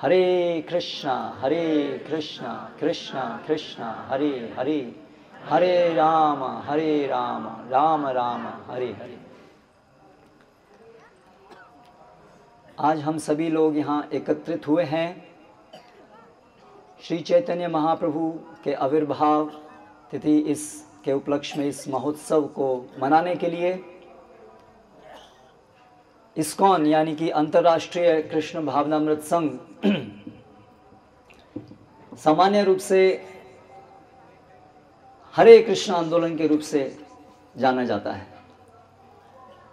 हरे कृष्णा कृष्णा कृष्णा हरे हरे, हरे राम राम राम हरे हरे। आज हम सभी लोग यहाँ एकत्रित हुए हैं श्री चैतन्य महाप्रभु के आविर्भाव तिथि इसके उपलक्ष्य में इस महोत्सव को मनाने के लिए। इस्कॉन यानी कि अंतर्राष्ट्रीय कृष्ण भावनामृत संघ सामान्य रूप से हरे कृष्ण आंदोलन के रूप से जाना जाता है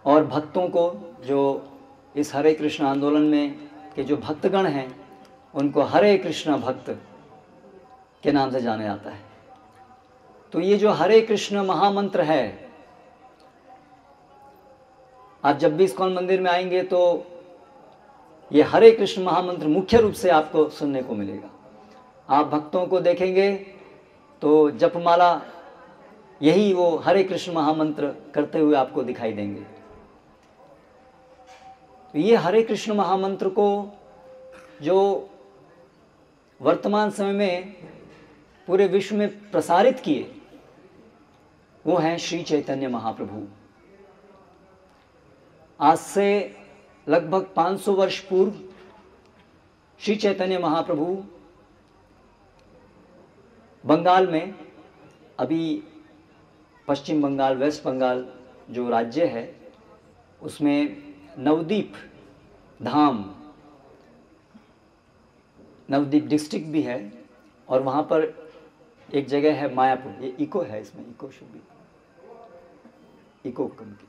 और भक्तों को जो इस हरे कृष्ण आंदोलन में के जो भक्तगण हैं उनको हरे कृष्ण भक्त के नाम से जाना जाता है। तो ये जो हरे कृष्ण महामंत्र है, आप जब भी इस्कॉन मंदिर में आएंगे तो ये हरे कृष्ण महामंत्र मुख्य रूप से आपको सुनने को मिलेगा। आप भक्तों को देखेंगे तो जपमाला यही वो हरे कृष्ण महामंत्र करते हुए आपको दिखाई देंगे। तो ये हरे कृष्ण महामंत्र को जो वर्तमान समय में पूरे विश्व में प्रसारित किए वो हैं श्री चैतन्य महाप्रभु। आज से लगभग 500 वर्ष पूर्व श्री चैतन्य महाप्रभु बंगाल में, अभी पश्चिम बंगाल वेस्ट बंगाल जो राज्य है उसमें नवदीप धाम, नवदीप डिस्ट्रिक्ट भी है और वहाँ पर एक जगह है मायापुर, ये इको है, इसमें इको शुड भी इको कम की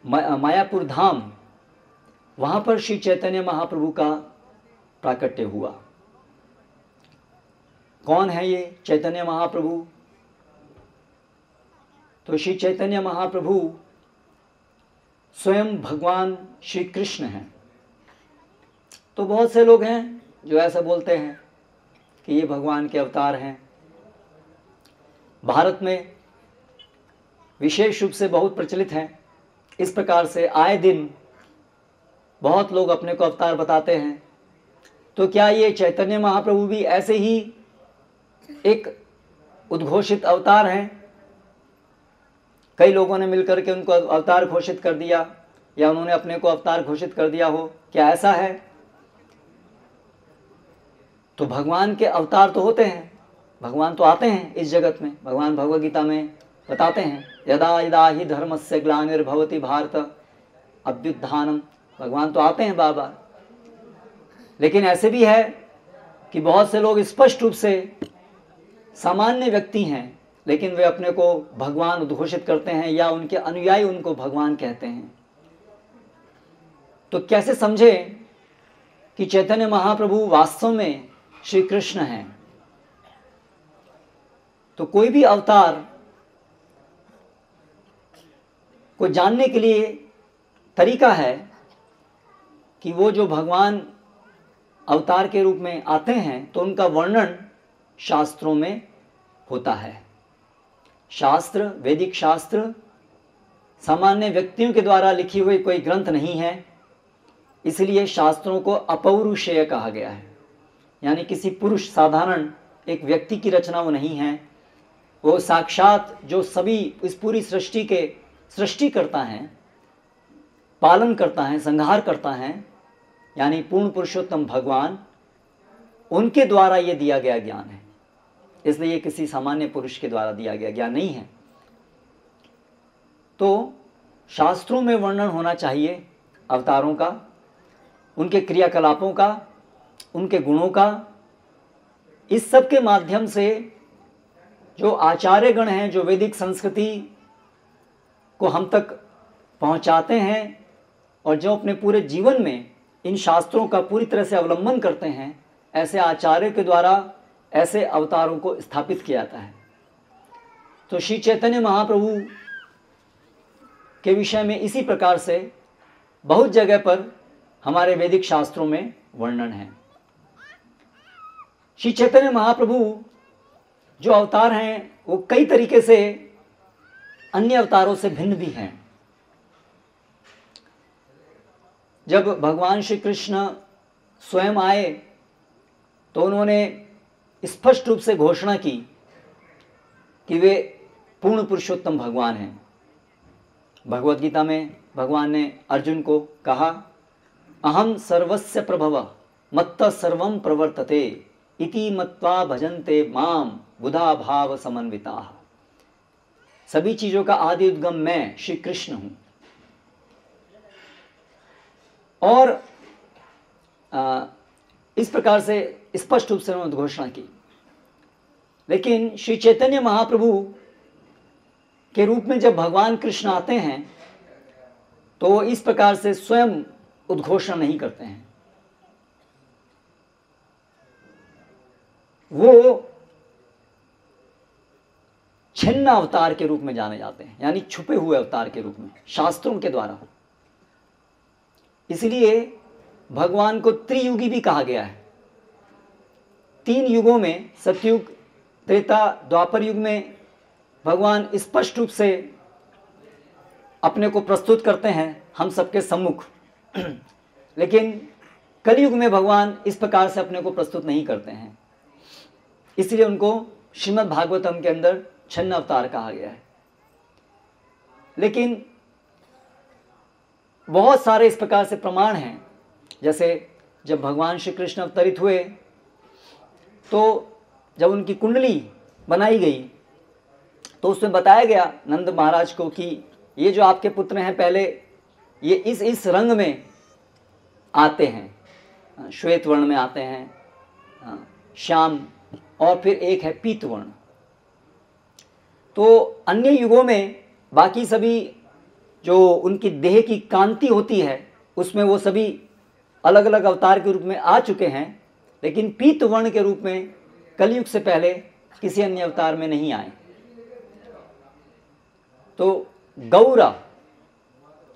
मायापुर धाम, वहाँ पर श्री चैतन्य महाप्रभु का प्राकट्य हुआ। कौन है ये चैतन्य महाप्रभु? तो श्री चैतन्य महाप्रभु स्वयं भगवान श्री कृष्ण हैं। तो बहुत से लोग हैं जो ऐसा बोलते हैं कि ये भगवान के अवतार हैं। भारत में विशेष रूप से बहुत प्रचलित हैं। इस प्रकार से आए दिन बहुत लोग अपने को अवतार बताते हैं। तो क्या ये चैतन्य महाप्रभु भी ऐसे ही एक उद्घोषित अवतार हैं? कई लोगों ने मिलकर के उनको अवतार घोषित कर दिया या उन्होंने अपने को अवतार घोषित कर दिया हो, क्या ऐसा है? तो भगवान के अवतार तो होते हैं, भगवान तो आते हैं इस जगत में। भगवान भगवद गीता में बताते हैं, यदा यदा हि धर्मस्य ग्लानिर्भवति भारत अभ्युत्थानम। भगवान तो आते हैं बार बार। लेकिन ऐसे भी है कि बहुत से लोग स्पष्ट रूप से सामान्य व्यक्ति हैं लेकिन वे अपने को भगवान उद्घोषित करते हैं या उनके अनुयायी उनको भगवान कहते हैं। तो कैसे समझे कि चैतन्य महाप्रभु वास्तव में श्री कृष्ण हैं? तो कोई भी अवतार को जानने के लिए तरीका है कि वो जो भगवान अवतार के रूप में आते हैं तो उनका वर्णन शास्त्रों में होता है। शास्त्र, वैदिक शास्त्र सामान्य व्यक्तियों के द्वारा लिखी हुई कोई ग्रंथ नहीं है, इसलिए शास्त्रों को अपौरुषेय कहा गया है। यानी किसी पुरुष, साधारण एक व्यक्ति की रचना वो नहीं है। वो साक्षात जो सभी इस पूरी सृष्टि के सृष्टि करता है, पालन करता है, संहार करता है, यानी पूर्ण पुरुषोत्तम भगवान, उनके द्वारा ये दिया गया ज्ञान है। इसलिए ये किसी सामान्य पुरुष के द्वारा दिया गया ज्ञान नहीं है। तो शास्त्रों में वर्णन होना चाहिए अवतारों का, उनके क्रियाकलापों का, उनके गुणों का। इस सब के माध्यम से जो आचार्यगण हैं, जो वैदिक संस्कृति को हम तक पहुंचाते हैं और जो अपने पूरे जीवन में इन शास्त्रों का पूरी तरह से अवलंबन करते हैं, ऐसे आचार्य के द्वारा ऐसे अवतारों को स्थापित किया जाता है। तो श्री चैतन्य महाप्रभु के विषय में इसी प्रकार से बहुत जगह पर हमारे वैदिक शास्त्रों में वर्णन है। श्री चैतन्य महाप्रभु जो अवतार हैं वो कई तरीके से अन्य अवतारों से भिन्न भी हैं। जब भगवान श्री कृष्ण स्वयं आए तो उन्होंने स्पष्ट रूप से घोषणा की कि वे पूर्ण पुरुषोत्तम भगवान हैं। भगवद गीता में भगवान ने अर्जुन को कहा, अहम सर्वस्य प्रभव मत्तः सर्वं प्रवर्तते इति मत्वा भजन्ते माम बुधा भाव समन्विताः। सभी चीजों का आदि उद्गम मैं श्री कृष्ण हूं। और इस प्रकार से स्पष्ट रूप से उन्होंने घोषणा की। लेकिन श्री चैतन्य महाप्रभु के रूप में जब भगवान कृष्ण आते हैं तो वो इस प्रकार से स्वयं उद्घोषणा नहीं करते हैं। वो छिन्न अवतार के रूप में जाने जाते हैं, यानी छुपे हुए अवतार के रूप में शास्त्रों के द्वारा। इसलिए भगवान को त्रियुगी भी कहा गया है। 3 युगों में, सतयुग, त्रेता, द्वापर युग में भगवान स्पष्ट रूप से अपने को प्रस्तुत करते हैं हम सबके सम्मुख। लेकिन कलयुग में भगवान इस प्रकार से अपने को प्रस्तुत नहीं करते हैं। इसलिए उनको श्रीमद् भागवतम के अंदर छिन्न अवतार कहा गया है। लेकिन बहुत सारे इस प्रकार से प्रमाण हैं। जैसे जब भगवान श्री कृष्ण अवतरित हुए तो जब उनकी कुंडली बनाई गई तो उसमें बताया गया नंद महाराज को कि ये जो आपके पुत्र हैं पहले ये इस रंग में आते हैं, श्वेत वर्ण में आते हैं, श्याम, और फिर एक है पीत वर्ण। तो अन्य युगों में बाकी सभी जो उनकी देह की कांति होती है उसमें वो सभी अलग अलग अवतार के रूप में आ चुके हैं, लेकिन पीत वर्ण के रूप में कलयुग से पहले किसी अन्य अवतार में नहीं आए। तो गौरा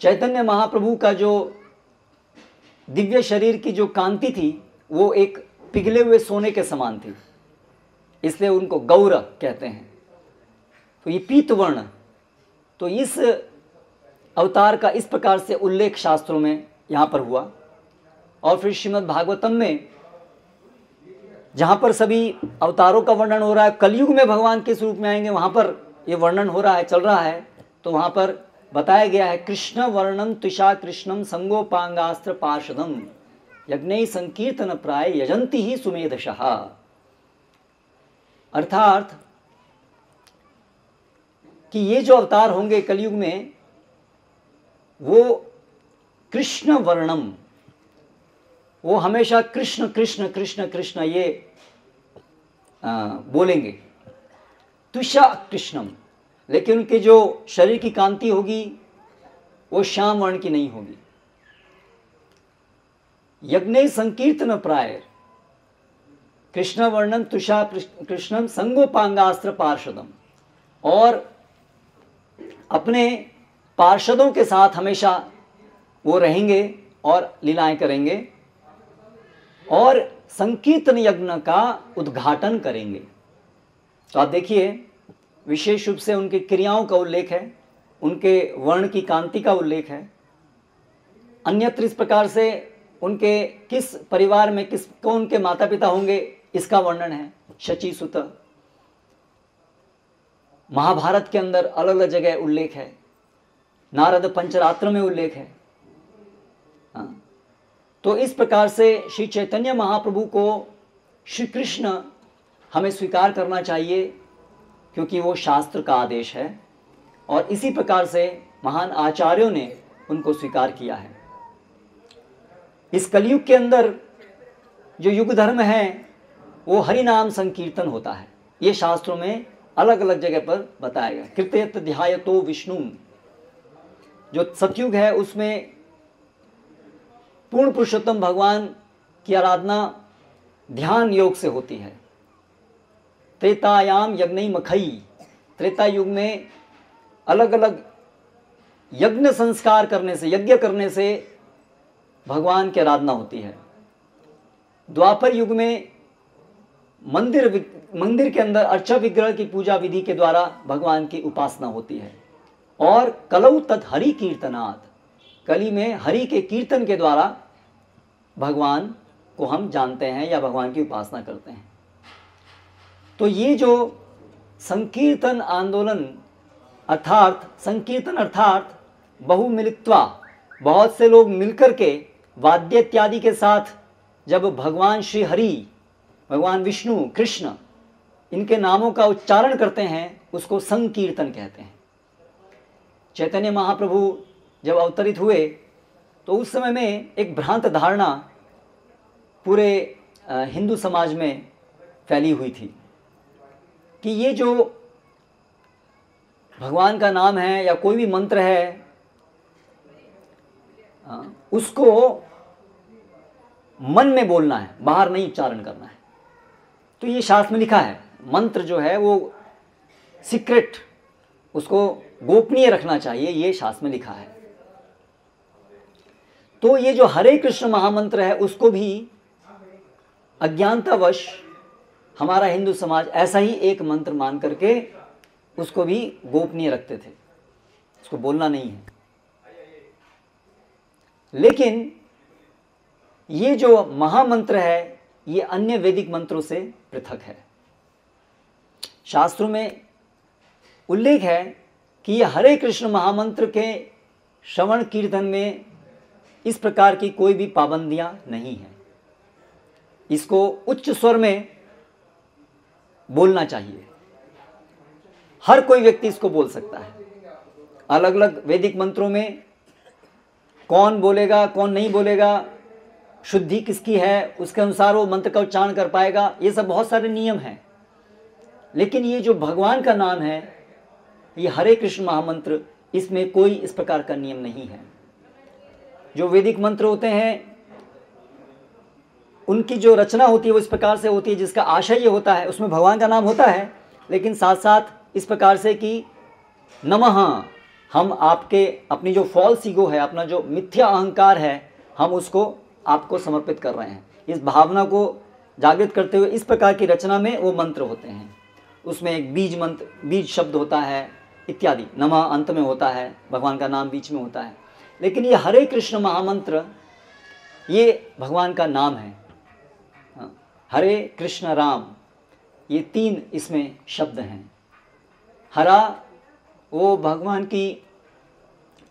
चैतन्य महाप्रभु का जो दिव्य शरीर की जो कांति थी वो एक पिघले हुए सोने के समान थी, इसलिए उनको गौर कहते हैं। तो ये पीत वर्ण, तो इस अवतार का इस प्रकार से उल्लेख शास्त्रों में यहाँ पर हुआ। और फिर श्रीमद् भागवतम में जहाँ पर सभी अवतारों का वर्णन हो रहा है, कलयुग में भगवान किस रूप में आएंगे वहाँ पर ये वर्णन हो रहा है, चल रहा है। तो वहाँ पर बताया गया है, कृष्ण वर्णम तुषा कृष्णम संगोपांगास्त्र पार्षदम यज्ञ संकीर्तन प्राय यजंती ही सुमेधशः। अर्थात कि ये जो अवतार होंगे कलयुग में वो कृष्ण वर्णम, वो हमेशा कृष्ण कृष्ण कृष्ण कृष्ण ये बोलेंगे। तुषा कृष्णम, लेकिन उनके जो शरीर की कांति होगी वो श्याम वर्ण की नहीं होगी। यज्ञ संकीर्तन प्राय कृष्ण वर्णम तुषा कृष्णम संगोपांगास्त्र पार्षदम, और अपने पार्षदों के साथ हमेशा वो रहेंगे और लीलाएं करेंगे और संकीर्तन यज्ञ का उद्घाटन करेंगे। तो आप देखिए विशेष रूप से उनकी क्रियाओं का उल्लेख है, उनके वर्ण की कांति का उल्लेख है। अन्यत्र इस प्रकार से उनके किस परिवार में किस कौन के माता पिता होंगे इसका वर्णन है। शची सुत, महाभारत के अंदर अलग अलग जगह उल्लेख है, नारद पंचरात्र में उल्लेख है। तो इस प्रकार से श्री चैतन्य महाप्रभु को श्री कृष्ण हमें स्वीकार करना चाहिए, क्योंकि वो शास्त्र का आदेश है और इसी प्रकार से महान आचार्यों ने उनको स्वीकार किया है। इस कलयुग के अंदर जो युग धर्म है वो हरि नाम संकीर्तन होता है। ये शास्त्रों में अलग अलग जगह पर बताया गया। कृत्यत ध्यायतो विष्णु, जो सतयुग है उसमें पूर्ण पुरुषोत्तम भगवान की आराधना ध्यान योग से होती है। त्रेतायाम यज्ञ मखई, त्रेता युग में अलग अलग यज्ञ संस्कार करने से, यज्ञ करने से भगवान की आराधना होती है। द्वापर युग में मंदिर के अंदर अर्चा विग्रह की पूजा विधि के द्वारा भगवान की उपासना होती है। और कलौ तत् हरि कीर्तनात्, कली में हरि के कीर्तन के द्वारा भगवान को हम जानते हैं या भगवान की उपासना करते हैं। तो ये जो संकीर्तन आंदोलन संकीर्तन अर्थात बहुमिलित्वा, बहुत से लोग मिलकर के वाद्य इत्यादि के साथ जब भगवान श्री हरि, भगवान विष्णु, कृष्ण, इनके नामों का उच्चारण करते हैं, उसको संकीर्तन कहते हैं। चैतन्य महाप्रभु जब अवतरित हुए तो उस समय में एक भ्रांत धारणा पूरे हिंदू समाज में फैली हुई थी कि ये जो भगवान का नाम है या कोई भी मंत्र है, उसको मन में बोलना है, बाहर नहीं उच्चारण करना है। तो ये शास्त्र में लिखा है, मंत्र जो है वो सीक्रेट, उसको गोपनीय रखना चाहिए, ये शास्त्र में लिखा है। तो ये जो हरे कृष्ण महामंत्र है, उसको भी अज्ञानतावश हमारा हिंदू समाज ऐसा ही एक मंत्र मान करके उसको भी गोपनीय रखते थे, उसको बोलना नहीं है। लेकिन ये जो महामंत्र है, ये अन्य वैदिक मंत्रों से पृथक है। शास्त्रों में उल्लेख है कि ये हरे कृष्ण महामंत्र के श्रवण कीर्तन में इस प्रकार की कोई भी पाबंदियां नहीं है। इसको उच्च स्वर में बोलना चाहिए, हर कोई व्यक्ति इसको बोल सकता है। अलग अलग वैदिक मंत्रों में कौन बोलेगा, कौन नहीं बोलेगा, शुद्धि किसकी है, उसके अनुसार वो मंत्र का उच्चारण कर पाएगा, ये सब बहुत सारे नियम हैं। लेकिन ये जो भगवान का नाम है, ये हरे कृष्ण महामंत्र, इसमें कोई इस प्रकार का नियम नहीं है। जो वैदिक मंत्र होते हैं, उनकी जो रचना होती है वो इस प्रकार से होती है, जिसका आशय ये होता है, उसमें भगवान का नाम होता है, लेकिन साथ साथ इस प्रकार से कि नमः, हम आपके अपनी जो फॉल्स ईगो है, अपना जो मिथ्या अहंकार है, हम उसको आपको समर्पित कर रहे हैं। इस भावना को जागृत करते हुए इस प्रकार की रचना में वो मंत्र होते हैं। उसमें एक बीज मंत्र, बीज शब्द होता है इत्यादि, नमः अंत में होता है, भगवान का नाम बीच में होता है। लेकिन ये हरे कृष्ण महामंत्र, ये भगवान का नाम है। हरे कृष्ण राम, ये 3 इसमें शब्द हैं। हरा वो भगवान की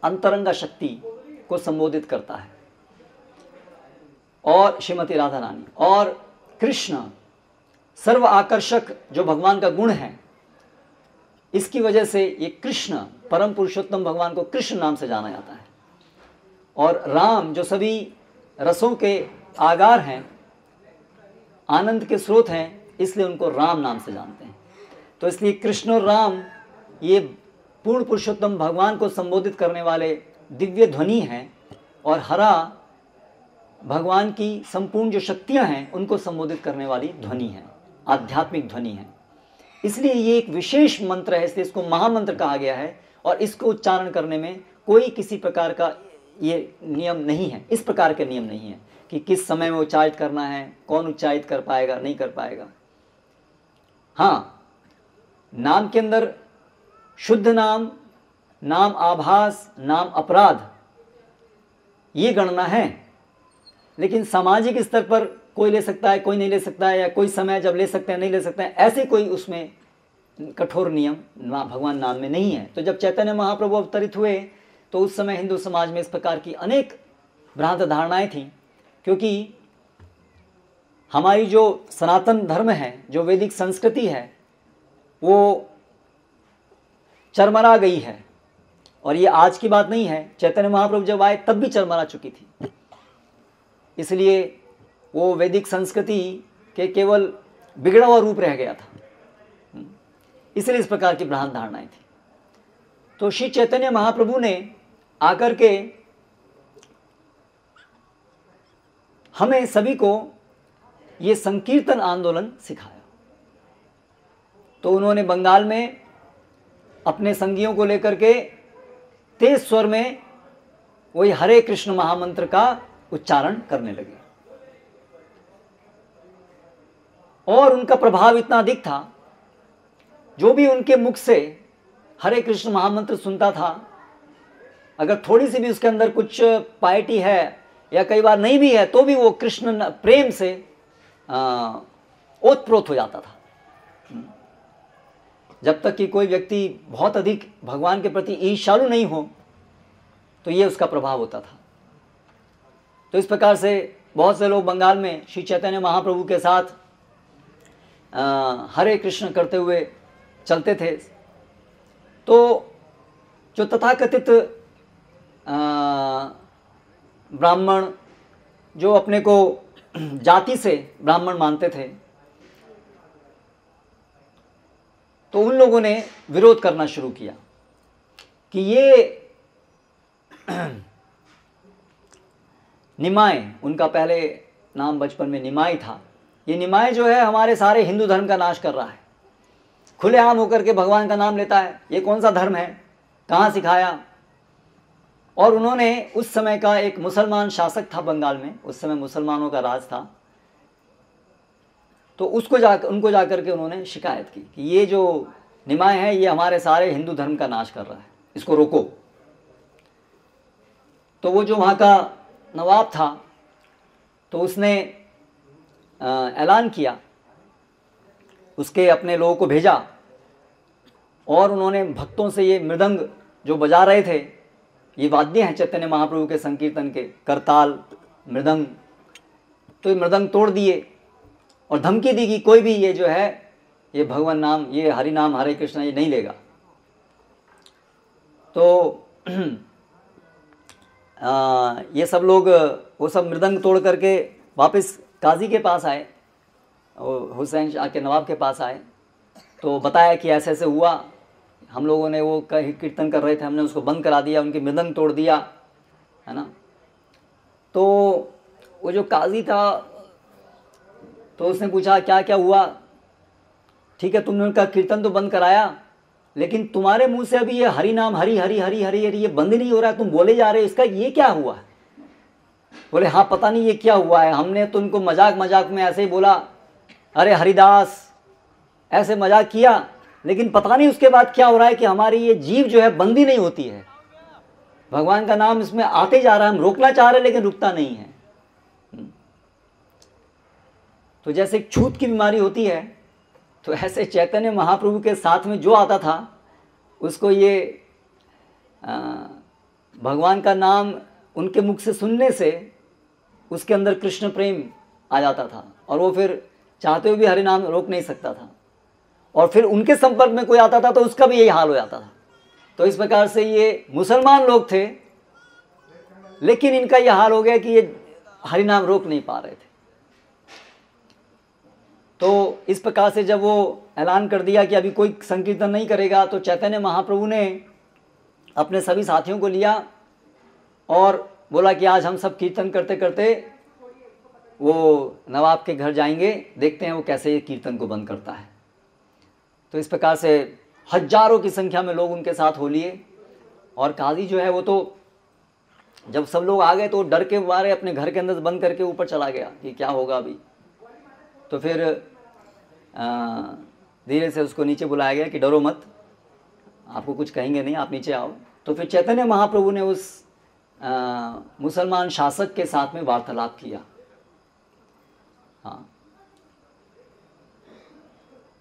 अंतरंगा शक्ति को संबोधित करता है, और श्रीमती राधा रानी, और कृष्ण सर्व आकर्षक जो भगवान का गुण है, इसकी वजह से ये कृष्ण, परम पुरुषोत्तम भगवान को कृष्ण नाम से जाना जाता है। और राम जो सभी रसों के आगार हैं, आनंद के स्रोत हैं, इसलिए उनको राम नाम से जानते हैं। तो इसलिए कृष्ण और राम ये पूर्ण पुरुषोत्तम भगवान को संबोधित करने वाले दिव्य ध्वनि हैं, और हरा भगवान की संपूर्ण जो शक्तियां हैं उनको संबोधित करने वाली ध्वनि है, आध्यात्मिक ध्वनि है। इसलिए ये एक विशेष मंत्र है, इसलिए इसको महामंत्र कहा गया है। और इसको उच्चारण करने में कोई किसी प्रकार का ये नियम नहीं है, इस प्रकार के नियम नहीं है कि किस समय में उच्चारित करना है, कौन उच्चारित कर पाएगा, नहीं कर पाएगा। हाँ, नाम के अंदर शुद्ध नाम, नाम आभास, नाम अपराध, ये गणना है। लेकिन सामाजिक स्तर पर कोई ले सकता है, कोई नहीं ले सकता है, या कोई समय जब ले सकते हैं, नहीं ले सकते हैं, ऐसे कोई उसमें कठोर नियम भगवान नाम में नहीं है। तो जब चैतन्य महाप्रभु अवतरित हुए तो उस समय हिंदू समाज में इस प्रकार की अनेक भ्रांत धारणाएं थीं, क्योंकि हमारी जो सनातन धर्म है, जो वैदिक संस्कृति है, वो चरमरा गई है। और ये आज की बात नहीं है, चैतन्य महाप्रभु जब आए तब भी चरमरा चुकी थी। इसलिए वो वैदिक संस्कृति के केवल बिगड़ा हुआ रूप रह गया था, इसलिए इस प्रकार की भ्रांत धारणाएं थी। तो श्री चैतन्य महाप्रभु ने आकर के हमें सभी को ये संकीर्तन आंदोलन सिखाया। तो उन्होंने बंगाल में अपने संगियों को लेकर के तेज स्वर में वही हरे कृष्ण महामंत्र का उच्चारण करने लगे, और उनका प्रभाव इतना अधिक था, जो भी उनके मुख से हरे कृष्ण महामंत्र सुनता था, अगर थोड़ी सी भी उसके अंदर कुछ पायटी है या कई बार नहीं भी है तो भी वो कृष्ण प्रेम से ओतप्रोत हो जाता था। जब तक कि कोई व्यक्ति बहुत अधिक भगवान के प्रति ईर्ष्यालु नहीं हो तो ये उसका प्रभाव होता था। तो इस प्रकार से बहुत से लोग बंगाल में श्री चैतन्य महाप्रभु के साथ हरे कृष्ण करते हुए चलते थे। तो जो तथाकथित ब्राह्मण, जो अपने को जाति से ब्राह्मण मानते थे, तो उन लोगों ने विरोध करना शुरू किया कि ये निमाय, उनका पहले नाम बचपन में निमाय था, ये निमाय जो है हमारे सारे हिंदू धर्म का नाश कर रहा है, खुलेआम होकर के भगवान का नाम लेता है, ये कौन सा धर्म है, कहाँ सिखाया। और उन्होंने उस समय का एक मुसलमान शासक था बंगाल में, उस समय मुसलमानों का राज था, तो उनको जाकर के उन्होंने शिकायत की कि ये जो निमाय है ये हमारे सारे हिंदू धर्म का नाश कर रहा है, इसको रोको। तो वो जो वहाँ का नवाब था तो उसने ऐलान किया, उसके अपने लोगों को भेजा और उन्होंने भक्तों से ये मृदंग जो बजा रहे थे, ये वाद्य हैं चैतन्य महाप्रभु के संकीर्तन के, करताल, मृदंग, तो ये मृदंग तोड़ दिए और धमकी दी कि कोई भी ये जो है ये भगवान नाम, ये हरि नाम, हरे कृष्ण ये नहीं लेगा। तो ये सब लोग वो सब मृदंग तोड़ करके वापस काजी के पास आए, हुसैन शाह के नवाब के पास आए, तो बताया कि ऐसे ऐसे हुआ, हम लोगों ने वो कीर्तन कर रहे थे, हमने उसको बंद करा दिया, उनके मृदंग तोड़ दिया, है ना। तो वो जो काजी था तो उसने पूछा क्या क्या हुआ, ठीक है तुमने उनका कीर्तन तो बंद कराया, लेकिन तुम्हारे मुंह से अभी ये हरि नाम, हरि हरि हरि हरि हरि ये बंद नहीं हो रहा है, तुम बोले जा रहे हो, इसका ये क्या हुआ है। बोले हाँ पता नहीं ये क्या हुआ है, हमने तो उनको मजाक मजाक में ऐसे ही बोला अरे हरिदास, ऐसे मजाक किया, लेकिन पता नहीं उसके बाद क्या हो रहा है कि हमारी ये जीव जो है बंद ही नहीं होती है, भगवान का नाम इसमें आते जा रहा है, हम रोकना चाह रहे हैं लेकिन रुकता नहीं है। तो जैसे एक छूत की बीमारी होती है, तो ऐसे चैतन्य महाप्रभु के साथ में जो आता था उसको ये भगवान का नाम उनके मुख से सुनने से उसके अंदर कृष्ण प्रेम आ जाता था और वो फिर चाहते हुए भी हरि नाम रोक नहीं सकता था, और फिर उनके संपर्क में कोई आता था तो उसका भी यही हाल हो जाता था। तो इस प्रकार से ये मुसलमान लोग थे, लेकिन इनका यह हाल हो गया कि ये हरि नाम रोक नहीं पा रहे थे। तो इस प्रकार से जब वो ऐलान कर दिया कि अभी कोई संकीर्तन नहीं करेगा, तो चैतन्य महाप्रभु ने अपने सभी साथियों को लिया और बोला कि आज हम सब कीर्तन करते करते वो नवाब के घर जाएंगे, देखते हैं वो कैसे ये कीर्तन को बंद करता है। तो इस प्रकार से हजारों की संख्या में लोग उनके साथ हो लिए, और काजी जो है वो तो जब सब लोग आ गए तो डर के मारे अपने घर के अंदर बंद करके ऊपर चला गया कि क्या होगा अभी। तो फिर धीरे से उसको नीचे बुलाया गया कि डरो मत, आपको कुछ कहेंगे नहीं, आप नीचे आओ। तो फिर चैतन्य महाप्रभु ने उस मुसलमान शासक के साथ में वार्तालाप किया। हाँ,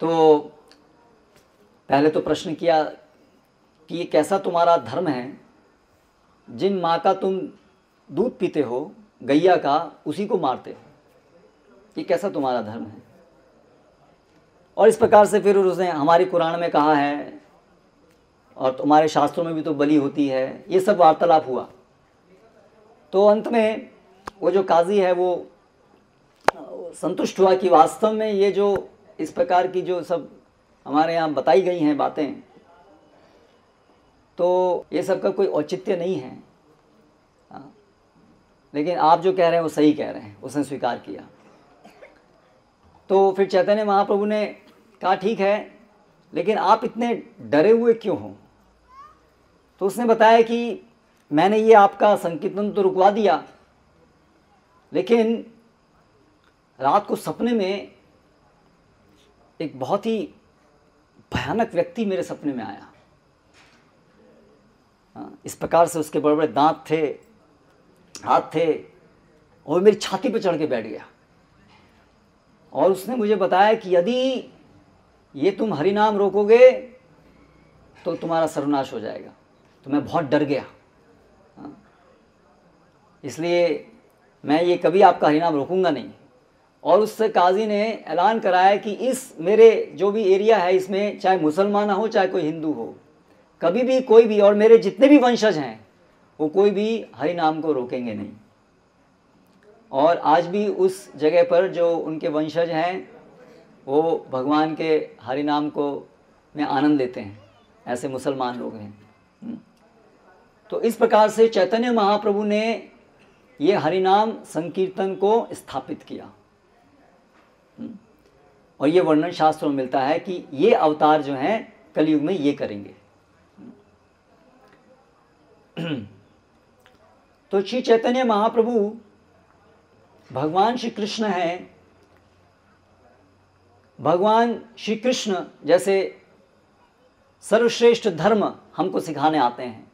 तो पहले तो प्रश्न किया कि ये कैसा तुम्हारा धर्म है, जिन माँ का तुम दूध पीते हो, गैया का, उसी को मारते हो, ये कैसा तुम्हारा धर्म है। और इस प्रकार से फिर उसने हमारी कुरान में कहा है और तुम्हारे शास्त्रों में भी तो बलि होती है, ये सब वार्तालाप हुआ। तो अंत में वो जो काजी है वो संतुष्ट हुआ कि वास्तव में ये जो इस प्रकार की जो सब हमारे यहाँ बताई गई हैं बातें, तो ये सब का कोई औचित्य नहीं है, लेकिन आप जो कह रहे हैं वो सही कह रहे हैं। उसने स्वीकार किया। तो फिर चैतन्य महाप्रभु ने कहा ठीक है, लेकिन आप इतने डरे हुए क्यों हो। तो उसने बताया कि मैंने ये आपका संकीर्तन तो रुकवा दिया, लेकिन रात को सपने में एक बहुत ही भयानक व्यक्ति मेरे सपने में आया। इस प्रकार से उसके बड़े बड़े दांत थे, हाथ थे, और मेरी छाती पर चढ़ के बैठ गया और उसने मुझे बताया कि यदि ये तुम हरि नाम रोकोगे तो तुम्हारा सर्वनाश हो जाएगा। तो मैं बहुत डर गया, इसलिए मैं ये कभी आपका हरि नाम रोकूंगा नहीं। और उससे काजी ने ऐलान कराया कि इस मेरे जो भी एरिया है इसमें चाहे मुसलमान हो चाहे कोई हिंदू हो, कभी भी कोई भी, और मेरे जितने भी वंशज हैं वो कोई भी हरि नाम को रोकेंगे नहीं। और आज भी उस जगह पर जो उनके वंशज हैं वो भगवान के हरि नाम को में आनंद लेते हैं, ऐसे मुसलमान लोग हैं। तो इस प्रकार से चैतन्य महाप्रभु ने ये हरि नाम संकीर्तन को स्थापित किया और ये वर्णन शास्त्रों में मिलता है कि ये अवतार जो हैं कलयुग में ये करेंगे। तो श्री चैतन्य महाप्रभु भगवान श्री कृष्ण हैं। भगवान श्री कृष्ण जैसे सर्वश्रेष्ठ धर्म हमको सिखाने आते हैं।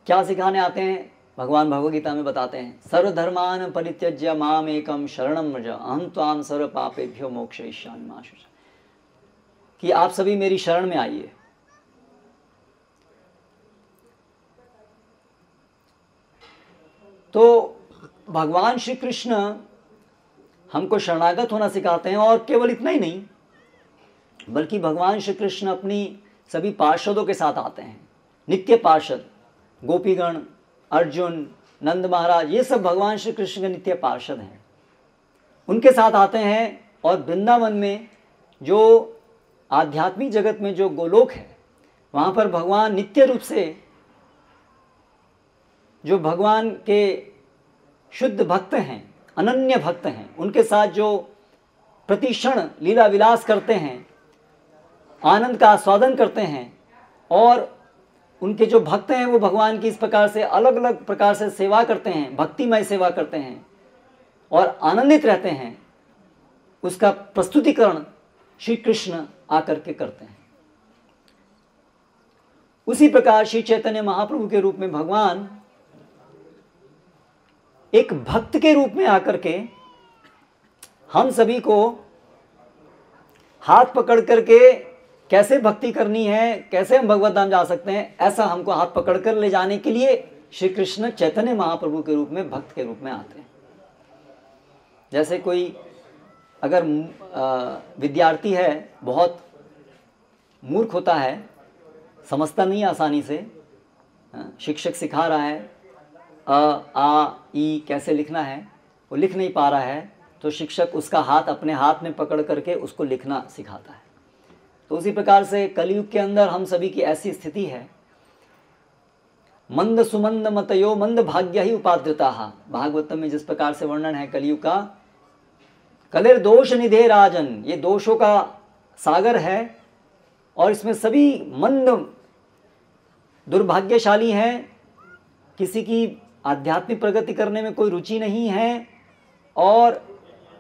क्या सिखाने आते हैं? भगवान भगवद गीता में बताते हैं, सर्वधर्मान परित्यज्य माम एकम शरणम व्रज अहम त्वाम सर्व पापेभ्यो मोक्षयिष्यामि मा शुचः, कि आप सभी मेरी शरण में आइए। तो भगवान श्री कृष्ण हमको शरणागत होना सिखाते हैं। और केवल इतना ही नहीं, बल्कि भगवान श्री कृष्ण अपनी सभी पार्षदों के साथ आते हैं। नित्य पार्षद, गोपीगण, अर्जुन, नंद महाराज, ये सब भगवान श्री कृष्ण के नित्य पार्षद हैं। उनके साथ आते हैं और वृंदावन में जो आध्यात्मिक जगत में जो गोलोक है वहाँ पर भगवान नित्य रूप से जो भगवान के शुद्ध भक्त हैं, अनन्य भक्त हैं, उनके साथ जो प्रतिक्षण लीला विलास करते हैं, आनंद का आस्वादन करते हैं। और उनके जो भक्त हैं वो भगवान की इस प्रकार से अलग अलग प्रकार से सेवा करते हैं, भक्तिमय सेवा करते हैं और आनंदित रहते हैं। उसका प्रस्तुतिकरण श्री कृष्ण आकर के करते हैं। उसी प्रकार श्री चैतन्य महाप्रभु के रूप में भगवान एक भक्त के रूप में आकर के हम सभी को हाथ पकड़ करके कैसे भक्ति करनी है, कैसे हम भगवत धाम जा सकते हैं, ऐसा हमको हाथ पकड़ कर ले जाने के लिए श्री कृष्ण चैतन्य महाप्रभु के रूप में भक्त के रूप में आते हैं। जैसे कोई अगर विद्यार्थी है, बहुत मूर्ख होता है, समझता नहीं आसानी से, शिक्षक सिखा रहा है अ आ ई कैसे लिखना है, वो लिख नहीं पा रहा है, तो शिक्षक उसका हाथ अपने हाथ में पकड़ करके उसको लिखना सिखाता है। तो उसी प्रकार से कलयुग के अंदर हम सभी की ऐसी स्थिति है। मंद सुमंद मतयो मंद भाग्य ही उपाद्रता। भागवतम में जिस प्रकार से वर्णन है कलयुग का, कलेर दोष निधे राजन, ये दोषों का सागर है और इसमें सभी मंद दुर्भाग्यशाली हैं, किसी की आध्यात्मिक प्रगति करने में कोई रुचि नहीं है और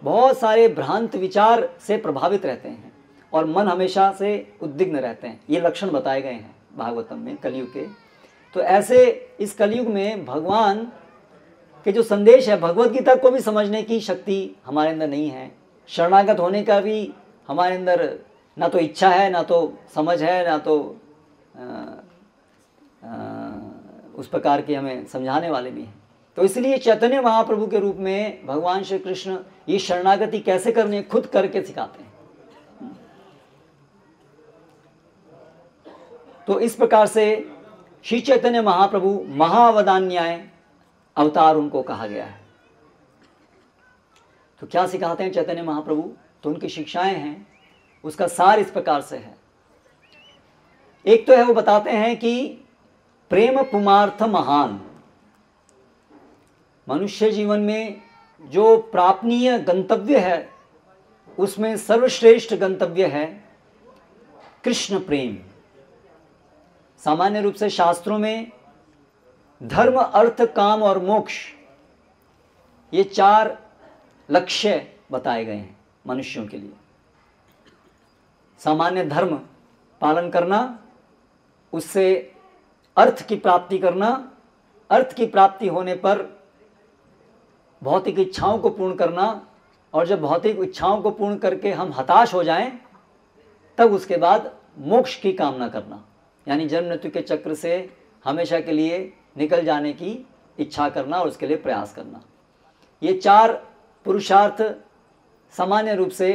बहुत सारे भ्रांत विचार से प्रभावित रहते हैं और मन हमेशा से उद्विग्न रहते हैं। ये लक्षण बताए गए हैं भागवतम में कलयुग के। तो ऐसे इस कलयुग में भगवान के जो संदेश है, भगवद गीता को भी समझने की शक्ति हमारे अंदर नहीं है, शरणागत होने का भी हमारे अंदर ना तो इच्छा है, ना तो समझ है, ना तो उस प्रकार के हमें समझाने वाले भी हैं। तो इसलिए चैतन्य महाप्रभु के रूप में भगवान श्री कृष्ण ये शरणागति कैसे करनी खुद करके सिखाते हैं। तो इस प्रकार से श्री चैतन्य महाप्रभु महावदान्याय अवतार उनको कहा गया है। तो क्या सिखाते हैं चैतन्य महाप्रभु? तो उनकी शिक्षाएं हैं, उसका सार इस प्रकार से है। एक तो है वो बताते हैं कि प्रेम पुमार्थ महान, मनुष्य जीवन में जो प्रापणीय गंतव्य है उसमें सर्वश्रेष्ठ गंतव्य है कृष्ण प्रेम। सामान्य रूप से शास्त्रों में धर्म, अर्थ, काम और मोक्ष, ये 4 लक्ष्य बताए गए हैं मनुष्यों के लिए। सामान्य धर्म पालन करना, उससे अर्थ की प्राप्ति करना, अर्थ की प्राप्ति होने पर भौतिक इच्छाओं को पूर्ण करना, और जब भौतिक इच्छाओं को पूर्ण करके हम हताश हो जाएं, तब उसके बाद मोक्ष की कामना करना, यानी जन्म मृत्यु के चक्र से हमेशा के लिए निकल जाने की इच्छा करना और उसके लिए प्रयास करना। ये 4 पुरुषार्थ सामान्य रूप से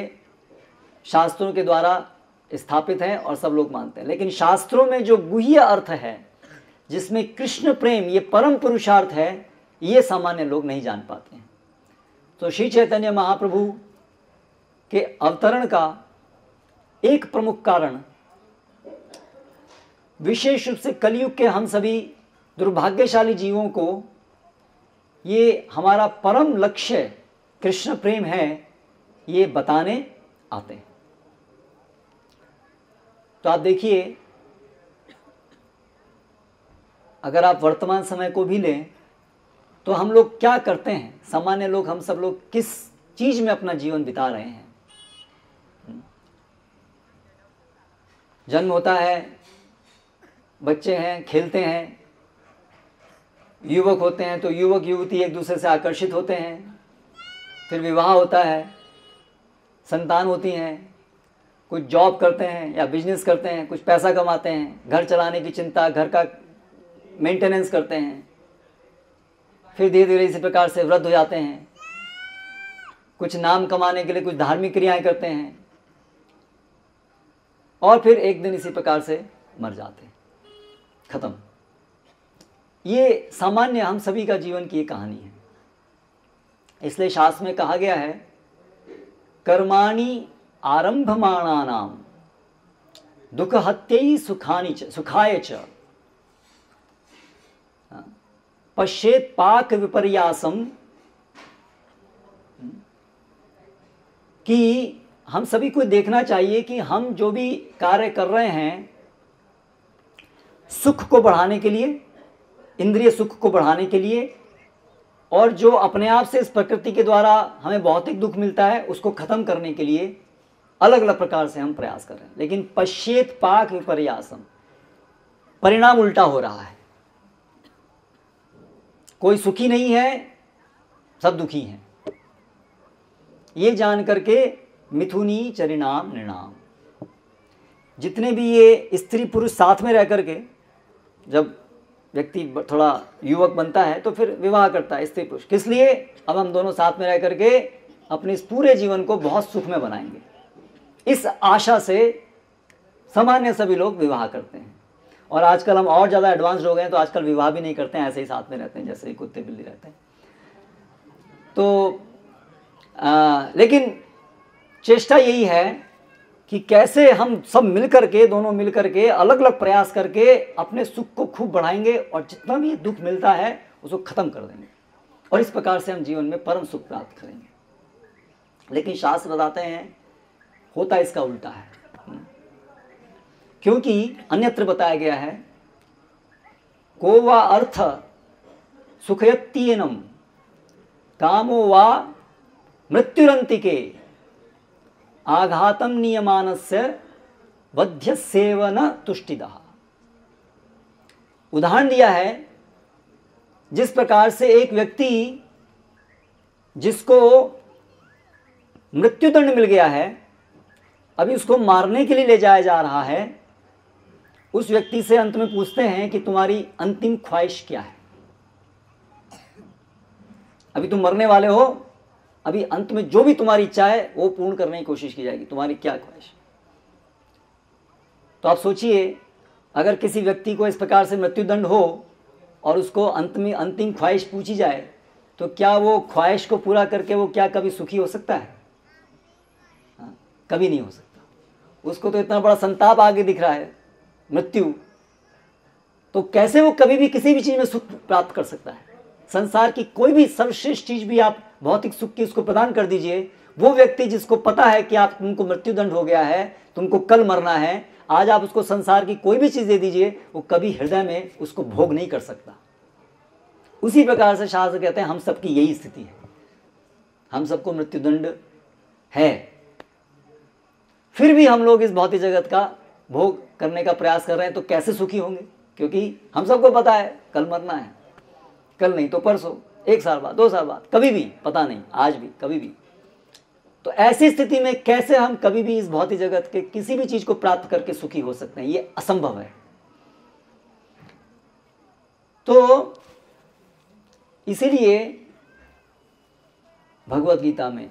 शास्त्रों के द्वारा स्थापित हैं और सब लोग मानते हैं। लेकिन शास्त्रों में जो गुह्य अर्थ है, जिसमें कृष्ण प्रेम ये परम पुरुषार्थ है, ये सामान्य लोग नहीं जान पाते हैं। तो श्री चैतन्य महाप्रभु के अवतरण का एक प्रमुख कारण विशेष रूप से कलयुग के हम सभी दुर्भाग्यशाली जीवों को ये हमारा परम लक्ष्य कृष्ण प्रेम है, ये बताने आते हैं। तो आप देखिए, अगर आप वर्तमान समय को भी लें तो हम लोग क्या करते हैं, सामान्य लोग, हम सब लोग किस चीज में अपना जीवन बिता रहे हैं। जन्म होता है, बच्चे हैं, खेलते हैं, युवक होते हैं तो युवक युवती एक दूसरे से आकर्षित होते हैं, फिर विवाह होता है, संतान होती हैं, कुछ जॉब करते हैं या बिजनेस करते हैं, कुछ पैसा कमाते हैं, घर चलाने की चिंता, घर का मेंटेनेंस करते हैं, फिर धीरे धीरे इसी प्रकार से वृद्ध हो जाते हैं, कुछ नाम कमाने के लिए कुछ धार्मिक क्रियाएं करते हैं, और फिर एक दिन इसी प्रकार से मर जाते हैं, खत्म। ये सामान्य हम सभी का जीवन की एक कहानी है। इसलिए शास्त्र में कहा गया है, कर्माणि आरंभमाणानाम दुःखहत्यै सुखाय च पश्येत पाक विपर्यासम, कि हम सभी को देखना चाहिए कि हम जो भी कार्य कर रहे हैं सुख को बढ़ाने के लिए, इंद्रिय सुख को बढ़ाने के लिए, और जो अपने आप से इस प्रकृति के द्वारा हमें भौतिक दुख मिलता है उसको खत्म करने के लिए अलग अलग प्रकार से हम प्रयास कर रहे हैं। लेकिन पश्येत पाक विपर्यासम, परिणाम उल्टा हो रहा है। कोई सुखी नहीं है, सब दुखी हैं। ये जान करके मिथुनी चरिणाम नृणाम, जितने भी ये स्त्री पुरुष साथ में रह करके, जब व्यक्ति थोड़ा युवक बनता है तो फिर विवाह करता है स्त्री पुरुष, किस लिए? अब हम दोनों साथ में रह करके अपने इस पूरे जीवन को बहुत सुख में बनाएंगे, इस आशा से सामान्य सभी लोग विवाह करते हैं। और आजकल हम और ज़्यादा एडवांस हो गए हैं, तो आजकल विवाह भी नहीं करते हैं, ऐसे ही साथ में रहते हैं जैसे ही कुत्ते बिल्ली रहते हैं। तो लेकिन चेष्टा यही है कि कैसे हम सब मिलकर के, दोनों मिलकर के अलग अलग प्रयास करके अपने सुख को खूब बढ़ाएंगे और जितना भी दुख मिलता है उसको ख़त्म कर देंगे, और इस प्रकार से हम जीवन में परम सुख प्राप्त करेंगे। लेकिन शास्त्र बताते हैं होता इसका उल्टा है, क्योंकि अन्यत्र बताया गया है, को वा अर्थ सुखयत्येनम कामो वा मृत्युरंतिके आघातम नियमानस्य वध्यस्येव न तुष्टिदः। उदाहरण दिया है, जिस प्रकार से एक व्यक्ति जिसको मृत्युदंड मिल गया है, अभी उसको मारने के लिए ले जाया जा रहा है, उस व्यक्ति से अंत में पूछते हैं कि तुम्हारी अंतिम ख्वाहिश क्या है। अभी तुम मरने वाले हो, अभी अंत में जो भी तुम्हारी इच्छा है वो पूर्ण करने की कोशिश की जाएगी, तुम्हारी क्या ख्वाहिश। तो आप सोचिए, अगर किसी व्यक्ति को इस प्रकार से मृत्युदंड हो और उसको अंत में अंतिम ख्वाहिश पूछी जाए, तो क्या वो ख्वाहिश को पूरा करके वो क्या कभी सुखी हो सकता है? कभी नहीं हो सकता। उसको तो इतना बड़ा संताप आगे दिख रहा है, मृत्यु, तो कैसे वो कभी भी किसी भी चीज में सुख प्राप्त कर सकता है? संसार की कोई भी सर्वश्रेष्ठ चीज भी आप भौतिक सुख की उसको प्रदान कर दीजिए, वो व्यक्ति जिसको पता है कि आप तुमको मृत्युदंड हो गया है, तुमको कल मरना है, आज आप उसको संसार की कोई भी चीज दे दीजिए, वो कभी हृदय में उसको भोग नहीं कर सकता। उसी प्रकार से शास्त्र कहते हैं हम सबकी यही स्थिति है, हम सबको मृत्युदंड है, फिर भी हम लोग इस भौतिक जगत का भोग करने का प्रयास कर रहे हैं। तो कैसे सुखी होंगे? क्योंकि हम सबको पता है कल मरना है, कल नहीं तो परसों, 1 साल बाद, 2 साल बाद, कभी भी पता नहीं, आज भी, कभी भी। तो ऐसी स्थिति में कैसे हम कभी भी इस भौतिक जगत के किसी भी चीज को प्राप्त करके सुखी हो सकते हैं? ये असंभव है। तो इसीलिए भगवत गीता में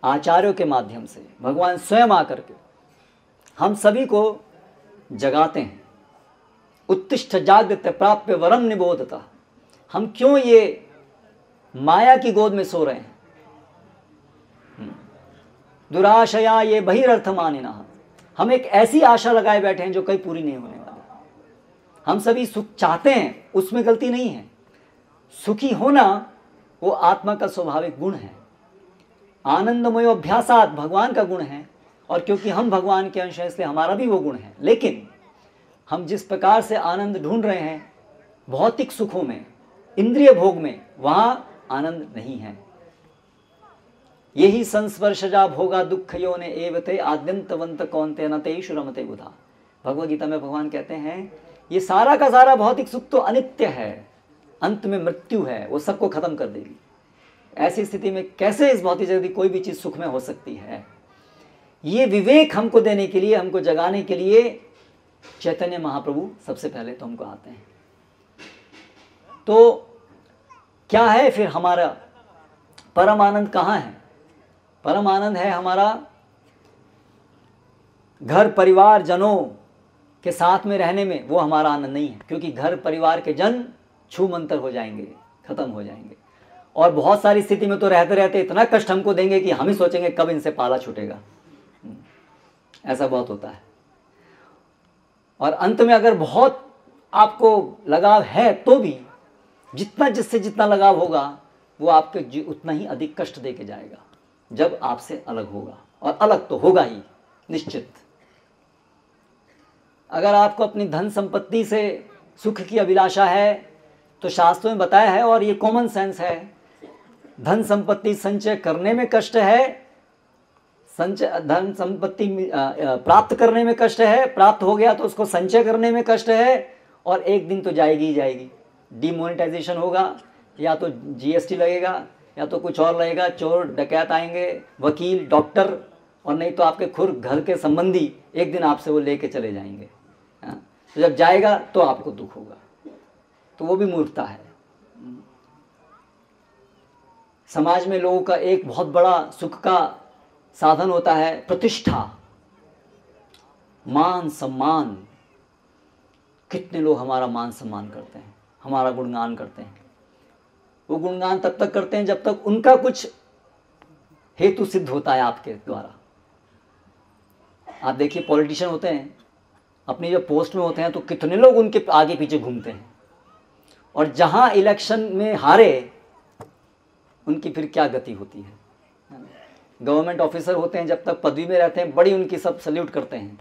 आचार्यों के माध्यम से भगवान स्वयं आकर के हम सभी को जगाते हैं। उत्तिष्ठ जागृत प्राप्य वरम निबोधता। हम क्यों ये माया की गोद में सो रहे हैं? दुराशया ये बहिरर्थ मानिना। हम एक ऐसी आशा लगाए बैठे हैं जो कहीं पूरी नहीं होने वाली। हम सभी सुख चाहते हैं, उसमें गलती नहीं है। सुखी होना वो आत्मा का स्वाभाविक गुण है। आनंदमय अभ्यासात भगवान का गुण है, और क्योंकि हम भगवान के अंश हैं इसलिए हमारा भी वो गुण है। लेकिन हम जिस प्रकार से आनंद ढूंढ रहे हैं भौतिक सुखों में, इंद्रिय भोग में, वहां आनंद नहीं है। यही संस्पर्शजा भोगा दुखयो ने एवते आद्यंतवंत कौन्ते न तेषु रमते बुधा। भगवद गीता में भगवान कहते हैं ये सारा का सारा भौतिक सुख तो अनित्य है, अंत में मृत्यु है, वो सबको खत्म कर देगी। ऐसी स्थिति में कैसे इस भौतिक जगत की कोई भी चीज सुख में हो सकती है? ये विवेक हमको देने के लिए, हमको जगाने के लिए चैतन्य महाप्रभु सबसे पहले तो हमको आते हैं। तो क्या है फिर हमारा परम आनंद? कहाँ है परम आनंद? है हमारा घर परिवार जनों के साथ में रहने में, वो हमारा आनंद नहीं है। क्योंकि घर परिवार के जन छू मंतर हो जाएंगे, खत्म हो जाएंगे, और बहुत सारी स्थिति में तो रहते रहते इतना कष्ट हमको देंगे कि हम ही सोचेंगे कब इनसे पाला छूटेगा। ऐसा बहुत होता है। और अंत में अगर बहुत आपको लगाव है तो भी जितना जिससे जितना लगाव होगा वो आपके उतना ही अधिक कष्ट दे के जाएगा जब आपसे अलग होगा, और अलग तो होगा ही निश्चित। अगर आपको अपनी धन संपत्ति से सुख की अभिलाषा है तो शास्त्रों में बताया है, और ये कॉमन सेंस है, धन संपत्ति संचय करने में कष्ट है, धन संपत्ति प्राप्त करने में कष्ट है, प्राप्त हो गया तो उसको संचय करने में कष्ट है, और एक दिन तो जाएगी ही जाएगी। डिमोनेटाइजेशन होगा, या तो जीएसटी लगेगा, या तो कुछ और लगेगा, चोर डकैत आएंगे, वकील, डॉक्टर, और नहीं तो आपके खुद घर के संबंधी एक दिन आपसे वो लेके चले जाएंगे। तो जब जाएगा तो आपको दुख होगा, तो वो भी मूर्खता है। समाज में लोगों का एक बहुत बड़ा सुख का साधन होता है प्रतिष्ठा, मान सम्मान। कितने लोग हमारा मान सम्मान करते हैं, हमारा गुणगान करते हैं। वो गुणगान तब तक करते हैं जब तक उनका कुछ हेतु सिद्ध होता है आपके द्वारा। आप देखिए पॉलिटिशियन होते हैं, अपनी जब पोस्ट में होते हैं तो कितने लोग उनके आगे पीछे घूमते हैं, और जहां इलेक्शन में हारे उनकी फिर क्या गति होती है। गवर्नमेंट ऑफिसर होते हैं, जब तक पदवी में रहते हैं बड़ी उनकी सब सल्यूट करते हैं,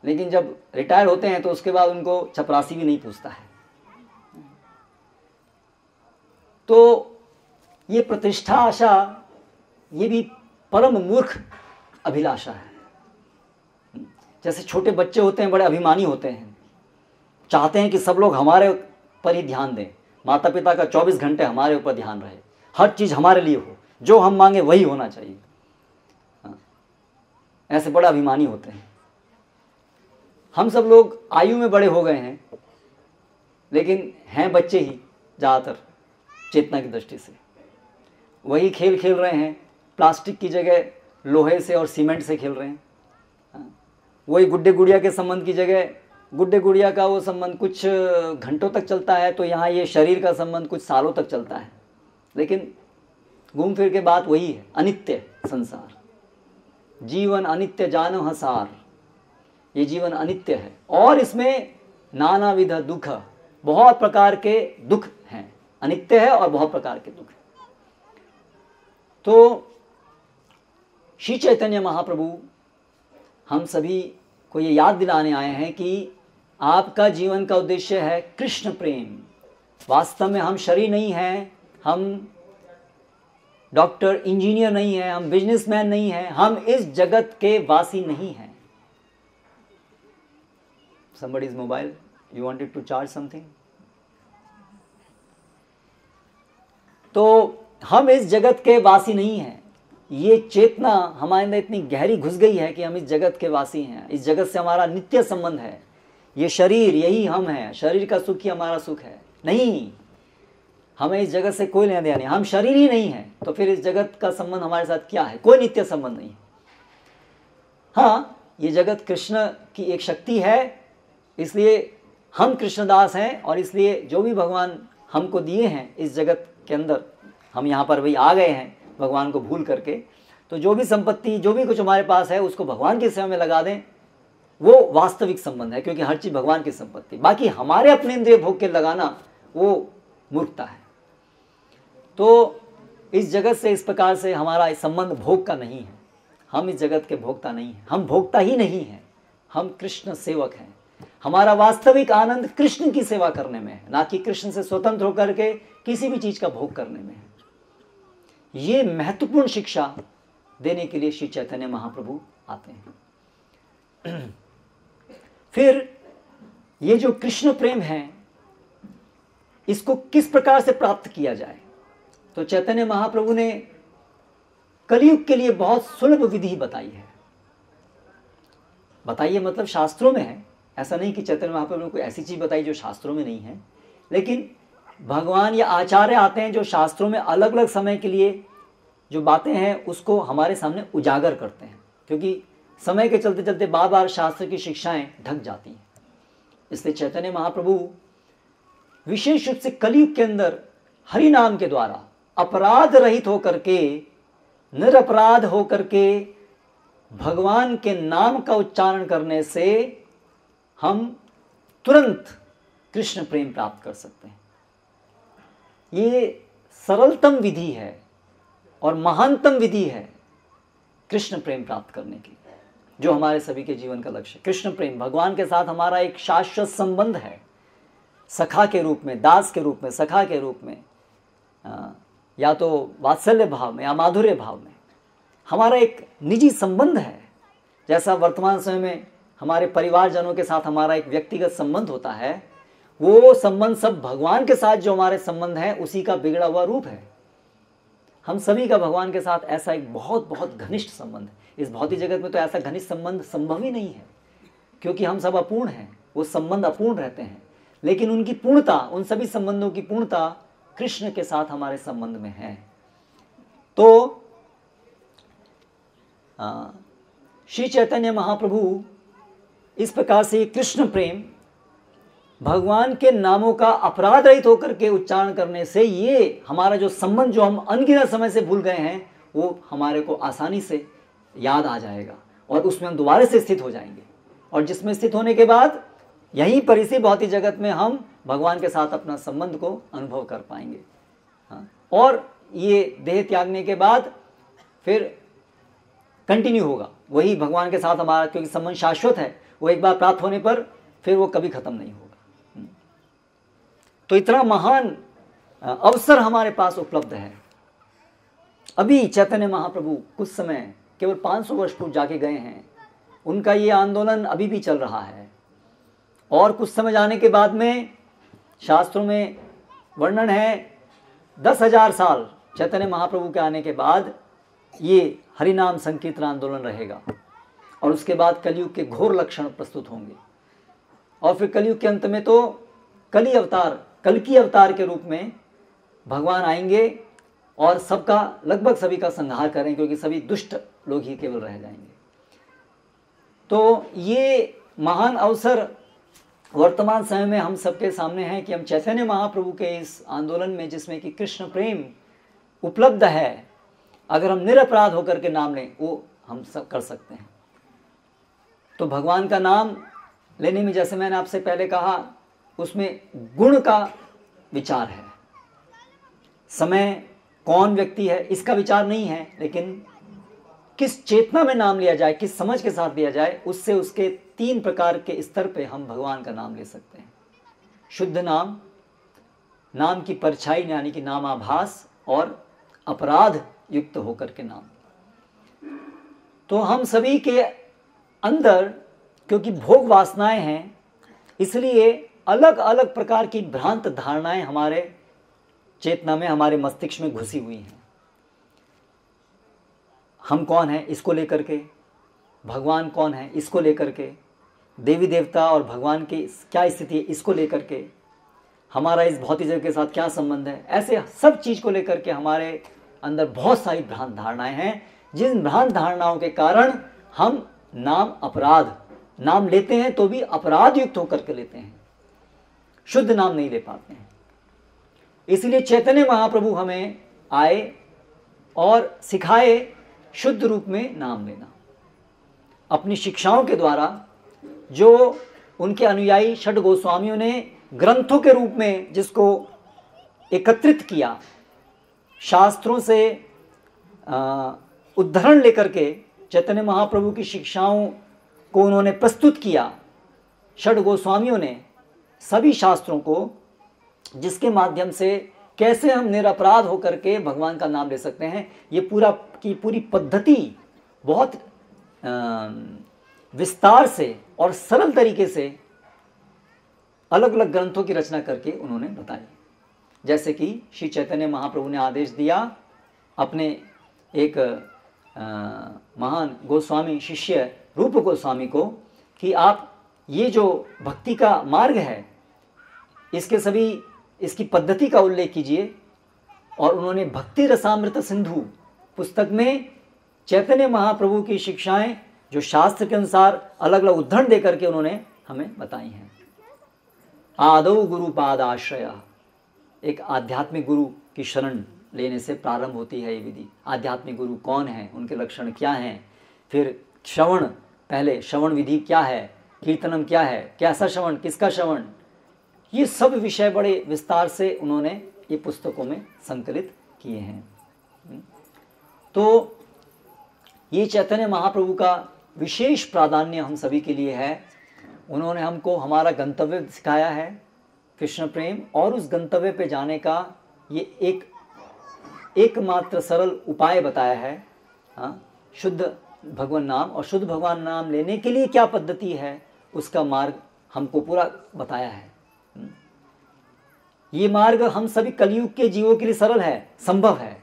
लेकिन जब रिटायर होते हैं तो उसके बाद उनको चपरासी भी नहीं पूछता है। तो ये प्रतिष्ठा आशा, ये भी परम मूर्ख अभिलाषा है। जैसे छोटे बच्चे होते हैं, बड़े अभिमानी होते हैं, चाहते हैं कि सब लोग हमारे पर ही ध्यान दें, माता पिता का 24 घंटे हमारे ऊपर ध्यान रहे, हर चीज़ हमारे लिए हो, जो हम मांगे वही होना चाहिए। ऐसे बड़ा अभिमानी होते हैं। हम सब लोग आयु में बड़े हो गए हैं, लेकिन हैं बच्चे ही ज़्यादातर चेतना की दृष्टि से। वही खेल खेल रहे हैं, प्लास्टिक की जगह लोहे से और सीमेंट से खेल रहे हैं। वही गुड्डे गुड़िया के संबंध की जगह गुड्डे गुड़िया का वो संबंध कुछ घंटों तक चलता है, तो यहाँ ये शरीर का संबंध कुछ सालों तक चलता है। लेकिन घूम फिर के बात वही है, अनित्य संसार, जीवन अनित्य जानव हसार। ये जीवन अनित्य है, और इसमें नानाविध दुख, बहुत प्रकार के दुख हैं। अनित्य है और बहुत प्रकार के दुख हैं। तो श्री चैतन्य महाप्रभु हम सभी को ये याद दिलाने आए हैं कि आपका जीवन का उद्देश्य है कृष्ण प्रेम। वास्तव में हम शरीर नहीं हैं, हम डॉक्टर इंजीनियर नहीं हैं, हम बिजनेसमैन नहीं हैं, हम इस जगत के वासी नहीं हैं। Somebody's mobile, you wanted to charge something? तो हम इस जगत के वासी नहीं हैं। ये चेतना हमारे अंदर इतनी गहरी घुस गई है कि हम इस जगत के वासी हैं। इस जगत से हमारा नित्य संबंध है। ये शरीर यही हम हैं, शरीर का सुख ही हमारा सुख है। नहीं, हमें इस जगत से कोई लेना देना नहीं। हम शरीर ही नहीं है तो फिर इस जगत का संबंध हमारे साथ क्या है? कोई नित्य संबंध नहीं है। हाँ, ये जगत कृष्ण की एक शक्ति है, इसलिए हम कृष्णदास हैं और इसलिए जो भी भगवान हमको दिए हैं इस जगत के अंदर, हम यहाँ पर भी आ गए हैं भगवान को भूल करके, तो जो भी संपत्ति, जो भी कुछ हमारे पास है उसको भगवान की सेवा में लगा दें, वो वास्तविक संबंध है, क्योंकि हर चीज़ भगवान की संपत्ति। बाकी हमारे अपने इंद्रिय भोग के लगाना वो मूर्खता है। तो इस जगत से इस प्रकार से हमारा संबंध भोग का नहीं है। हम इस जगत के भोक्ता नहीं हैं, हम भोक्ता ही नहीं हैं, हम कृष्ण सेवक हैं। हमारा वास्तविक आनंद कृष्ण की सेवा करने में है, ना कि कृष्ण से स्वतंत्र होकर के किसी भी चीज का भोग करने में है। ये महत्वपूर्ण शिक्षा देने के लिए श्री चैतन्य महाप्रभु आते हैं। फिर ये जो कृष्ण प्रेम है, इसको किस प्रकार से प्राप्त किया जाए? तो चैतन्य महाप्रभु ने कलयुग के लिए बहुत सुलभ विधि बताई है। बताइए मतलब शास्त्रों में है, ऐसा नहीं कि चैतन्य महाप्रभु ने कोई ऐसी चीज बताई जो शास्त्रों में नहीं है, लेकिन भगवान या आचार्य आते हैं जो शास्त्रों में अलग अलग समय के लिए जो बातें हैं उसको हमारे सामने उजागर करते हैं, क्योंकि समय के चलते चलते बार बार शास्त्र की शिक्षाएं ढक जाती हैं। इसलिए चैतन्य महाप्रभु विशेष रूप से कलयुग के अंदर हरि नाम के द्वारा अपराध रहित होकर के, निरपराध होकर के भगवान के नाम का उच्चारण करने से हम तुरंत कृष्ण प्रेम प्राप्त कर सकते हैं। ये सरलतम विधि है और महानतम विधि है कृष्ण प्रेम प्राप्त करने की, जो हमारे सभी के जीवन का लक्ष्य है। कृष्ण प्रेम, भगवान के साथ हमारा एक शाश्वत संबंध है, सखा के रूप में, दास के रूप में, सखा के रूप में, या तो वात्सल्य भाव में या माधुर्य भाव में हमारा एक निजी संबंध है। जैसा वर्तमान समय में हमारे परिवारजनों के साथ हमारा एक व्यक्तिगत संबंध होता है, वो संबंध सब भगवान के साथ जो हमारे संबंध है उसी का बिगड़ा हुआ रूप है। हम सभी का भगवान के साथ ऐसा एक बहुत बहुत घनिष्ठ संबंध है। इस भौतिक जगत में तो ऐसा घनिष्ठ संबंध संभव ही नहीं है, क्योंकि हम सब अपूर्ण हैं, वो संबंध अपूर्ण रहते हैं। लेकिन उनकी पूर्णता, उन सभी संबंधों की पूर्णता कृष्ण के साथ हमारे संबंध में है। तो श्री चैतन्य महाप्रभु इस प्रकार से कृष्ण प्रेम, भगवान के नामों का अपराध रहित होकर के उच्चारण करने से ये हमारा जो संबंध जो हम अनगिनत समय से भूल गए हैं, वो हमारे को आसानी से याद आ जाएगा और उसमें हम दोबारा से स्थित हो जाएंगे। और जिसमें स्थित होने के बाद यहीं पर इसी भौतिक जगत में हम भगवान के साथ अपना संबंध को अनुभव कर पाएंगे। हाँ, और ये देह त्यागने के बाद फिर कंटिन्यू होगा वही भगवान के साथ हमारा, क्योंकि संबंध शाश्वत है, वो एक बार प्राप्त होने पर फिर वो कभी खत्म नहीं होगा। तो इतना महान अवसर हमारे पास उपलब्ध है। अभी चैतन्य महाप्रभु कुछ समय, केवल 500 वर्ष पूर्व जाके गए हैं, उनका ये आंदोलन अभी भी चल रहा है। और कुछ समय जाने के बाद में शास्त्रों में वर्णन है 10,000 साल चैतन्य महाप्रभु के आने के बाद ये हरिनाम संकीर्तन आंदोलन रहेगा, और उसके बाद कलयुग के घोर लक्षण प्रस्तुत होंगे। और फिर कलयुग के अंत में तो कली अवतार, कल्कि अवतार के रूप में भगवान आएंगे और सबका, लगभग सभी का संहार करें, क्योंकि सभी दुष्ट लोग ही केवल रह जाएंगे। तो ये महान अवसर वर्तमान समय में हम सबके सामने है कि हम चैतन्य महाप्रभु के इस आंदोलन में, जिसमें कि कृष्ण प्रेम उपलब्ध है, अगर हम निरपराध होकर के नाम लें, वो हम सब कर सकते हैं। तो भगवान का नाम लेने में, जैसे मैंने आपसे पहले कहा, उसमें गुण का विचार है। समय, कौन व्यक्ति है, इसका विचार नहीं है, लेकिन किस चेतना में नाम लिया जाए, किस समझ के साथ लिया जाए, उससे उसके 3 प्रकार के स्तर पे हम भगवान का नाम ले सकते हैं। शुद्ध नाम, नाम की परछाई यानी कि नामाभास, और अपराध युक्त होकर के नाम। तो हम सभी के अंदर क्योंकि भोग वासनाएं हैं, इसलिए अलग अलग प्रकार की भ्रांत धारणाएं हमारे चेतना में, हमारे मस्तिष्क में घुसी हुई हैं। हम कौन हैं इसको लेकर के, भगवान कौन है इसको लेकर के, देवी देवता और भगवान की क्या स्थिति है इसको लेकर के, हमारा इस भौतिक जगत के साथ क्या संबंध है, ऐसे सब चीज़ को लेकर के हमारे अंदर बहुत सारी भ्रांत धारणाएं हैं, जिन भ्रांत धारणाओं के कारण हम नाम लेते हैं तो भी अपराध युक्त होकर के लेते हैं, शुद्ध नाम नहीं ले पाते हैं। इसलिए चैतन्य महाप्रभु हमें आए और सिखाए शुद्ध रूप में नाम लेना। अपनी शिक्षाओं के द्वारा जो उनके अनुयायी षड गोस्वामियों ने ग्रंथों के रूप में जिसको एकत्रित किया, शास्त्रों से उद्धरण लेकर के चैतन्य महाप्रभु की शिक्षाओं को उन्होंने प्रस्तुत किया। षड गोस्वामियों ने सभी शास्त्रों को, जिसके माध्यम से कैसे हम निरपराध होकर के भगवान का नाम ले सकते हैं, ये पूरी पद्धति बहुत विस्तार से और सरल तरीके से अलग अलग ग्रंथों की रचना करके उन्होंने बताई। जैसे कि श्री चैतन्य महाप्रभु ने आदेश दिया अपने एक महान गोस्वामी शिष्य रूप गोस्वामी को कि आप ये जो भक्ति का मार्ग है इसकी पद्धति का उल्लेख कीजिए। और उन्होंने भक्ति रसामृत सिंधु पुस्तक में चैतन्य महाप्रभु की शिक्षाएं जो शास्त्र के अनुसार अलग अलग उद्धरण दे करके उन्होंने हमें बताई हैं। आदौ गुरुपाद आश्रय, एक आध्यात्मिक गुरु की शरण लेने से प्रारंभ होती है ये विधि। आध्यात्मिक गुरु कौन है, उनके लक्षण क्या हैं, फिर श्रवण, पहले श्रवण विधि क्या है, कीर्तनम क्या है, कैसा श्रवण, किसका श्रवण, ये सब विषय बड़े विस्तार से उन्होंने ये पुस्तकों में संकलित किए हैं। तो ये चैतन्य महाप्रभु का विशेष प्राधान्य हम सभी के लिए है। उन्होंने हमको हमारा गंतव्य सिखाया है, कृष्ण प्रेम, और उस गंतव्य पे जाने का ये एकमात्र सरल उपाय बताया है। शुद्ध भगवान नाम, और शुद्ध भगवान नाम लेने के लिए क्या पद्धति है उसका मार्ग हमको पूरा बताया है। ये मार्ग हम सभी कलयुग के जीवों के लिए सरल है, संभव है।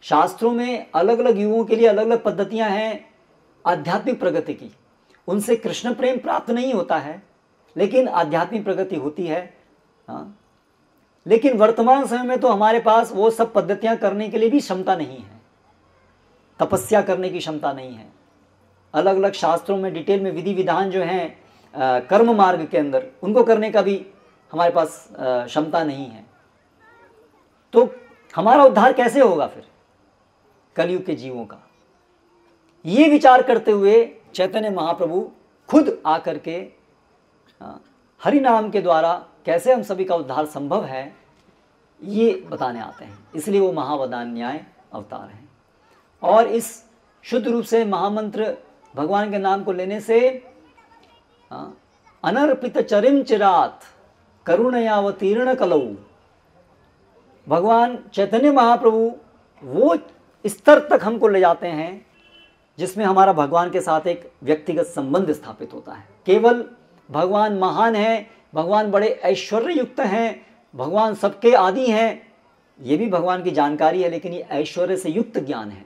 शास्त्रों में अलग अलग युगों के लिए अलग अलग पद्धतियां हैं आध्यात्मिक प्रगति की। उनसे कृष्ण प्रेम प्राप्त नहीं होता है, लेकिन आध्यात्मिक प्रगति होती है। लेकिन वर्तमान समय में तो हमारे पास वो सब पद्धतियां करने के लिए भी क्षमता नहीं है, तपस्या करने की क्षमता नहीं है। अलग अलग शास्त्रों में डिटेल में विधि विधान जो हैं कर्म मार्ग के अंदर, उनको करने का भी हमारे पास क्षमता नहीं है। तो हमारा उद्धार कैसे होगा फिर कलयुग के जीवों का? ये विचार करते हुए चैतन्य महाप्रभु खुद आकर के हरि नाम के द्वारा कैसे हम सभी का उद्धार संभव है ये बताने आते हैं। इसलिए वो महावदान्याय अवतार हैं। और इस शुद्ध रूप से महामंत्र भगवान के नाम को लेने से अनर्पित चरिम चिरात करुणयावतीर्ण कलऊ, भगवान चैतन्य महाप्रभु वो स्तर तक हमको ले जाते हैं जिसमें हमारा भगवान के साथ एक व्यक्तिगत संबंध स्थापित होता है। केवल भगवान महान है, भगवान बड़े ऐश्वर्य युक्त हैं, भगवान सबके आदि हैं, ये भी भगवान की जानकारी है, लेकिन ये ऐश्वर्य से युक्त ज्ञान है।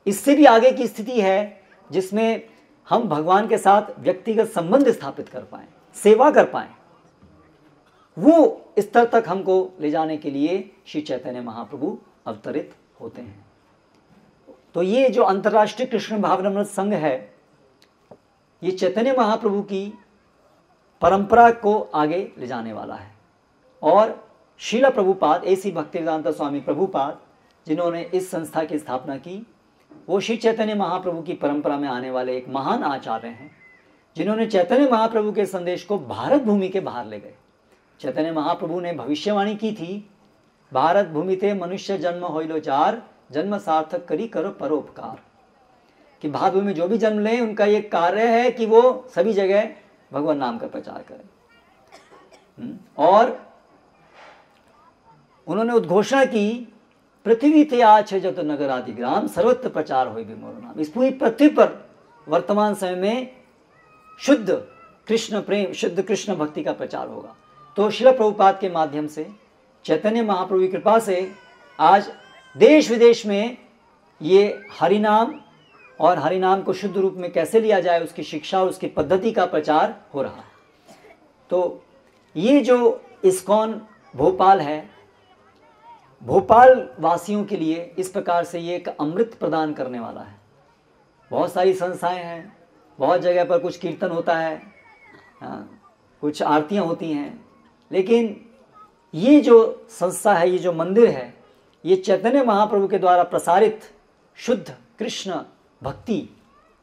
इससे भी आगे की स्थिति है जिसमें हम भगवान के साथ व्यक्तिगत संबंध स्थापित कर पाएं, सेवा कर पाएं। वो स्तर तक हमको ले जाने के लिए श्री चैतन्य महाप्रभु अवतरित होते हैं। तो ये जो अंतर्राष्ट्रीय कृष्ण भावनामृत संघ है, ये चैतन्य महाप्रभु की परंपरा को आगे ले जाने वाला है। और श्रील प्रभुपाद, ऐसी भक्तिवेदांत स्वामी प्रभुपाद जिन्होंने इस संस्था की स्थापना की, वो श्री चैतन्य महाप्रभु की परंपरा में आने वाले एक महान आचार्य हैं, जिन्होंने चैतन्य महाप्रभु के संदेश को भारत भूमि के बाहर ले गए। चैतन्य महाप्रभु ने भविष्यवाणी की थी, भारत भूमि ते मनुष्य जन्म होइलो चार, जन्म सार्थक करी करो परोपकार, कि भारत भूमि में जो भी जन्म लें उनका ये कार्य है कि वो सभी जगह भगवान नाम का प्रचार करें। और उन्होंने उद्घोषणा की, पृथ्वी ते आछ जत नगर आदि ग्राम, सर्वत्र प्रचार हो भी मोर नाम। इस पूरी पृथ्वी पर वर्तमान समय में शुद्ध कृष्ण प्रेम, शुद्ध कृष्ण भक्ति का प्रचार होगा। तो श्रील प्रभुपाद के माध्यम से चैतन्य महाप्रभु की कृपा से आज देश विदेश में ये हरिनाम और हरिनाम को शुद्ध रूप में कैसे लिया जाए उसकी शिक्षा और उसकी पद्धति का प्रचार हो रहा है। तो ये जो इस्कॉन भोपाल है, भोपाल वासियों के लिए इस प्रकार से ये एक अमृत प्रदान करने वाला है। बहुत सारी संस्थाएं हैं, बहुत जगह पर कुछ कीर्तन होता है, कुछ आरतियां होती हैं, लेकिन ये जो संस्था है, ये जो मंदिर है, ये चैतन्य महाप्रभु के द्वारा प्रसारित शुद्ध कृष्ण भक्ति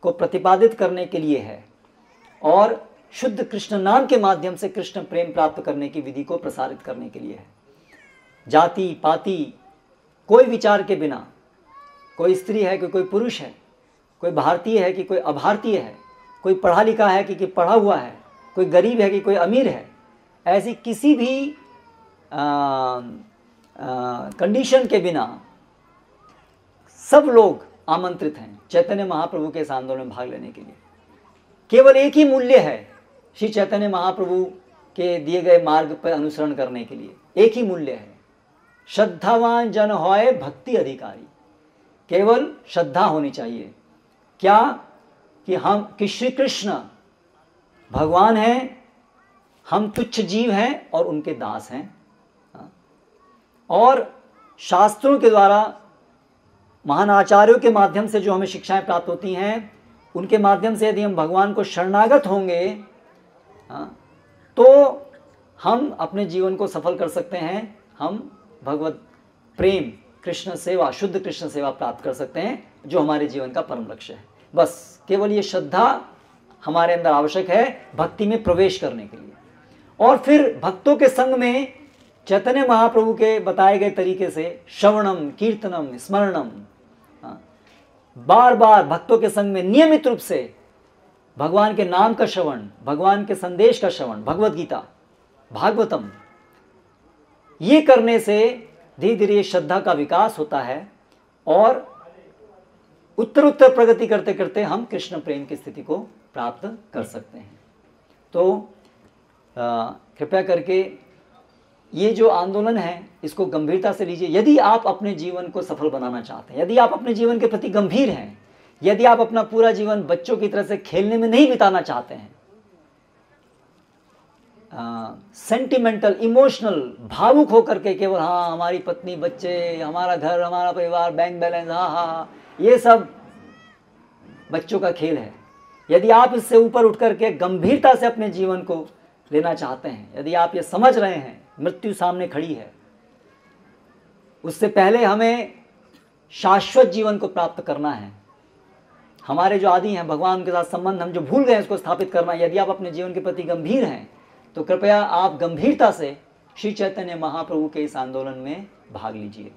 को प्रतिपादित करने के लिए है और शुद्ध कृष्ण नाम के माध्यम से कृष्ण प्रेम प्राप्त करने की विधि को प्रसारित करने के लिए है। जाति पाति कोई विचार के बिना, कोई स्त्री है कि कोई पुरुष है, कोई भारतीय है कि कोई अभारतीय है, कोई पढ़ा लिखा है कि पढ़ा हुआ है, कोई गरीब है कि कोई अमीर है, ऐसी किसी भी कंडीशन के बिना सब लोग आमंत्रित हैं चैतन्य महाप्रभु के इस आंदोलन में भाग लेने के लिए। केवल एक ही मूल्य है श्री चैतन्य महाप्रभु के दिए गए मार्ग पर अनुसरण करने के लिए, एक ही मूल्य है, श्रद्धावान जन होए भक्ति अधिकारी। केवल श्रद्धा होनी चाहिए, क्या कि श्री कृष्ण भगवान हैं, हम तुच्छ जीव हैं और उनके दास हैं। और शास्त्रों के द्वारा महान आचार्यों के माध्यम से जो हमें शिक्षाएं प्राप्त होती हैं, उनके माध्यम से यदि हम भगवान को शरणागत होंगे तो हम अपने जीवन को सफल कर सकते हैं। हम भगवत प्रेम, कृष्ण सेवा, शुद्ध कृष्ण सेवा प्राप्त कर सकते हैं, जो हमारे जीवन का परम लक्ष्य है। बस केवल ये श्रद्धा हमारे अंदर आवश्यक है भक्ति में प्रवेश करने के लिए। और फिर भक्तों के संग में चैतन्य महाप्रभु के बताए गए तरीके से श्रवणम, कीर्तनम, स्मरणम, बार बार भक्तों के संग में नियमित रूप से भगवान के नाम का श्रवण, भगवान के संदेश का श्रवण, भगवत गीता, भागवतम, ये करने से धीरे धीरे श्रद्धा का विकास होता है और उत्तर उत्तर प्रगति करते करते हम कृष्ण प्रेम की स्थिति को प्राप्त कर सकते हैं। तो कृपया करके ये जो आंदोलन है इसको गंभीरता से लीजिए। यदि आप अपने जीवन को सफल बनाना चाहते हैं, यदि आप अपने जीवन के प्रति गंभीर हैं, यदि आप अपना पूरा जीवन बच्चों की तरह से खेलने में नहीं बिताना चाहते हैं, सेंटिमेंटल, इमोशनल, भावुक होकर के केवल हाँ हमारी पत्नी, बच्चे, हमारा घर, हमारा परिवार, बैंक बैलेंस, हाँ, ये सब बच्चों का खेल है। यदि आप इससे ऊपर उठ करके गंभीरता से अपने जीवन को लेना चाहते हैं, यदि आप ये समझ रहे हैं मृत्यु सामने खड़ी है, उससे पहले हमें शाश्वत जीवन को प्राप्त करना है, हमारे जो आदि हैं भगवान के साथ संबंध हम जो भूल गए उसको स्थापित करना है। यदि आप अपने जीवन के प्रति गंभीर हैं तो कृपया आप गंभीरता से श्री चैतन्य महाप्रभु के इस आंदोलन में भाग लीजिए।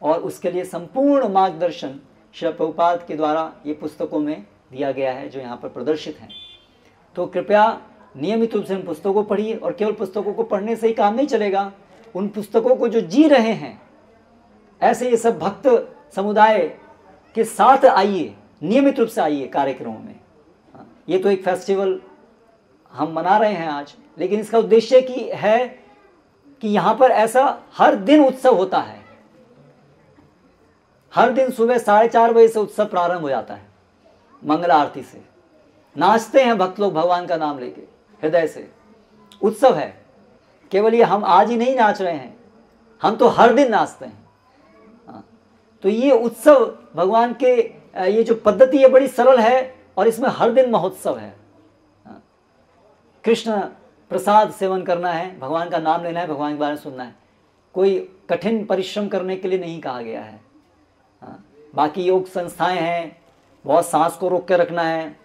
और उसके लिए संपूर्ण मार्गदर्शन श्री प्रभुपाद के द्वारा ये पुस्तकों में दिया गया है जो यहाँ पर प्रदर्शित हैं। तो कृपया नियमित रूप से उन पुस्तकों को पढ़िए। और केवल पुस्तकों को पढ़ने से ही काम नहीं चलेगा, उन पुस्तकों को जो जी रहे हैं ऐसे ये सब भक्त समुदाय के साथ आइए, नियमित रूप से आइए कार्यक्रमों में। ये तो एक फेस्टिवल हम मना रहे हैं आज, लेकिन इसका उद्देश्य है कि यहाँ पर ऐसा हर दिन उत्सव होता है। हर दिन सुबह 4:30 बजे से उत्सव प्रारंभ हो जाता है, मंगला आरती से नाचते हैं भक्त लोग भगवान का नाम लेके हृदय से। उत्सव है, केवल ये हम आज ही नहीं नाच रहे हैं, हम तो हर दिन नाचते हैं। तो ये उत्सव भगवान के ये जो पद्धति है बड़ी सरल है और इसमें हर दिन महोत्सव है। कृष्ण प्रसाद सेवन करना है, भगवान का नाम लेना है, भगवान के बारे में सुनना है। कोई कठिन परिश्रम करने के लिए नहीं कहा गया है। बाकी योग संस्थाएं हैं, बहुत सांस को रोक के रखना है,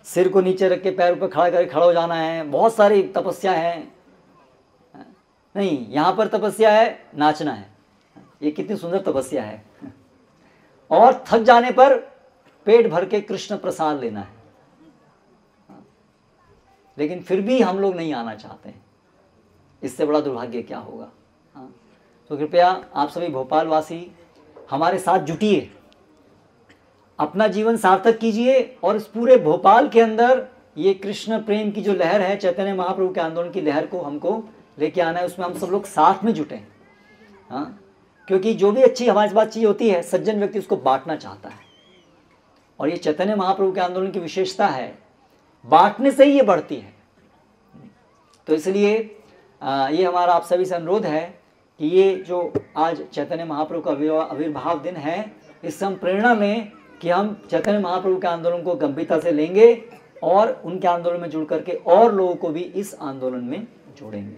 सिर को नीचे रख के पैर पर खड़ा करके खड़ा हो जाना है, बहुत सारी तपस्या है। नहीं, यहाँ पर तपस्या है नाचना है। ये कितनी सुंदर तपस्या है। और थक जाने पर पेट भर के कृष्ण प्रसाद लेना है। लेकिन फिर भी हम लोग नहीं आना चाहते हैं, इससे बड़ा दुर्भाग्य क्या होगा। तो कृपया आप सभी भोपाल वासी हमारे साथ जुटिए, अपना जीवन सार्थक कीजिए और इस पूरे भोपाल के अंदर ये कृष्ण प्रेम की जो लहर है, चैतन्य महाप्रभु के आंदोलन की लहर को हमको लेके आना है, उसमें हम सब लोग साथ में जुटे हैं। हाँ, क्योंकि जो भी अच्छी हमारे पास चीज़ होती है, सज्जन व्यक्ति उसको बांटना चाहता है। और ये चैतन्य महाप्रभु के आंदोलन की विशेषता है, बांटने से ही ये बढ़ती है। तो इसलिए ये हमारा आप सभी से अनुरोध है कि ये जो आज चैतन्य महाप्रभु का आविर्भाव दिन है, इससे हम प्रेरणा लें कि हम चैतन्य महाप्रभु के आंदोलन को गंभीरता से लेंगे और उनके आंदोलन में जुड़ करके और लोगों को भी इस आंदोलन में जोड़ेंगे।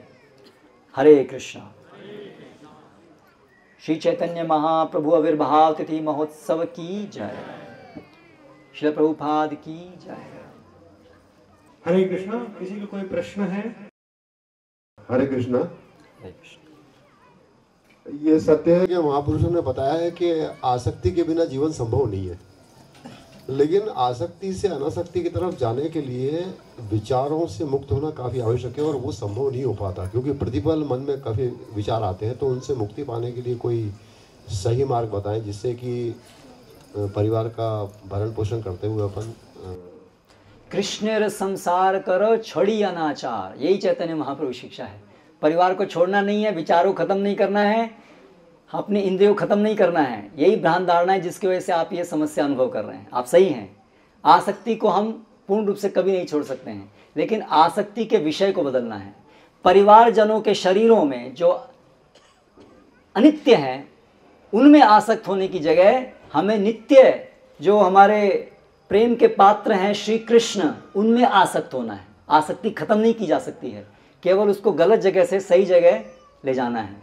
हरे कृष्णा। श्री चैतन्य महाप्रभु आविर्भाव तिथि महोत्सव की जय। श्रील प्रभुपाद की जय। हरे कृष्णा। किसी का कोई प्रश्न है? हरे कृष्णा। हरे कृष्ण। ये सत्य है कि महापुरुषों ने बताया है कि आसक्ति के बिना जीवन संभव नहीं है, लेकिन आसक्ति से अनासक्ति की तरफ जाने के लिए विचारों से मुक्त होना काफ़ी आवश्यक है, और वो संभव नहीं हो पाता क्योंकि प्रतिपल मन में काफ़ी विचार आते हैं। तो उनसे मुक्ति पाने के लिए कोई सही मार्ग बताएं जिससे कि परिवार का भरण पोषण करते हुए अपन कृष्णेर संसार करो छोड़ी अनाचार, यही चैतन्य महाप्रभु शिक्षा है। परिवार को छोड़ना नहीं है, विचारों खत्म नहीं करना है, अपनी इंद्रियों खत्म नहीं करना है। यही भ्रांत धारणा है जिसकी वजह से आप ये समस्या अनुभव कर रहे हैं। आप सही हैं, आसक्ति को हम पूर्ण रूप से कभी नहीं छोड़ सकते हैं, लेकिन आसक्ति के विषय को बदलना है। परिवारजनों के शरीरों में जो अनित्य हैं उनमें आसक्त होने की जगह हमें नित्य जो हमारे प्रेम के पात्र हैं श्री कृष्ण, उनमें आसक्त होना है। आसक्ति खत्म नहीं की जा सकती है, केवल उसको गलत जगह से सही जगह ले जाना है।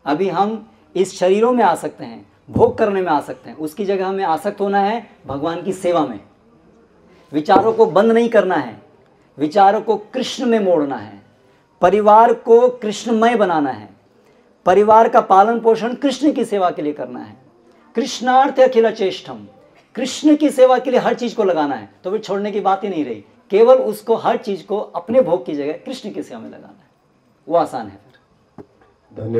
अभी हम इस शरीरों में आसक्त हैं, भोग करने में आसक्त हैं, उसकी जगह हमें आसक्त होना है भगवान की सेवा में। विचारों को बंद नहीं करना है, विचारों को कृष्ण में मोड़ना है, परिवार को कृष्णमय बनाना है, परिवार का पालन पोषण कृष्ण की सेवा के लिए करना है। कृष्णार्थ अखिल चेष्टम, कृष्ण की सेवा के लिए हर चीज को लगाना है। तो फिर छोड़ने की बात ही नहीं रही, केवल उसको हर चीज को अपने भोग की जगह कृष्ण की सेवा में लगाना है। वो आसान है। धन्यवाद।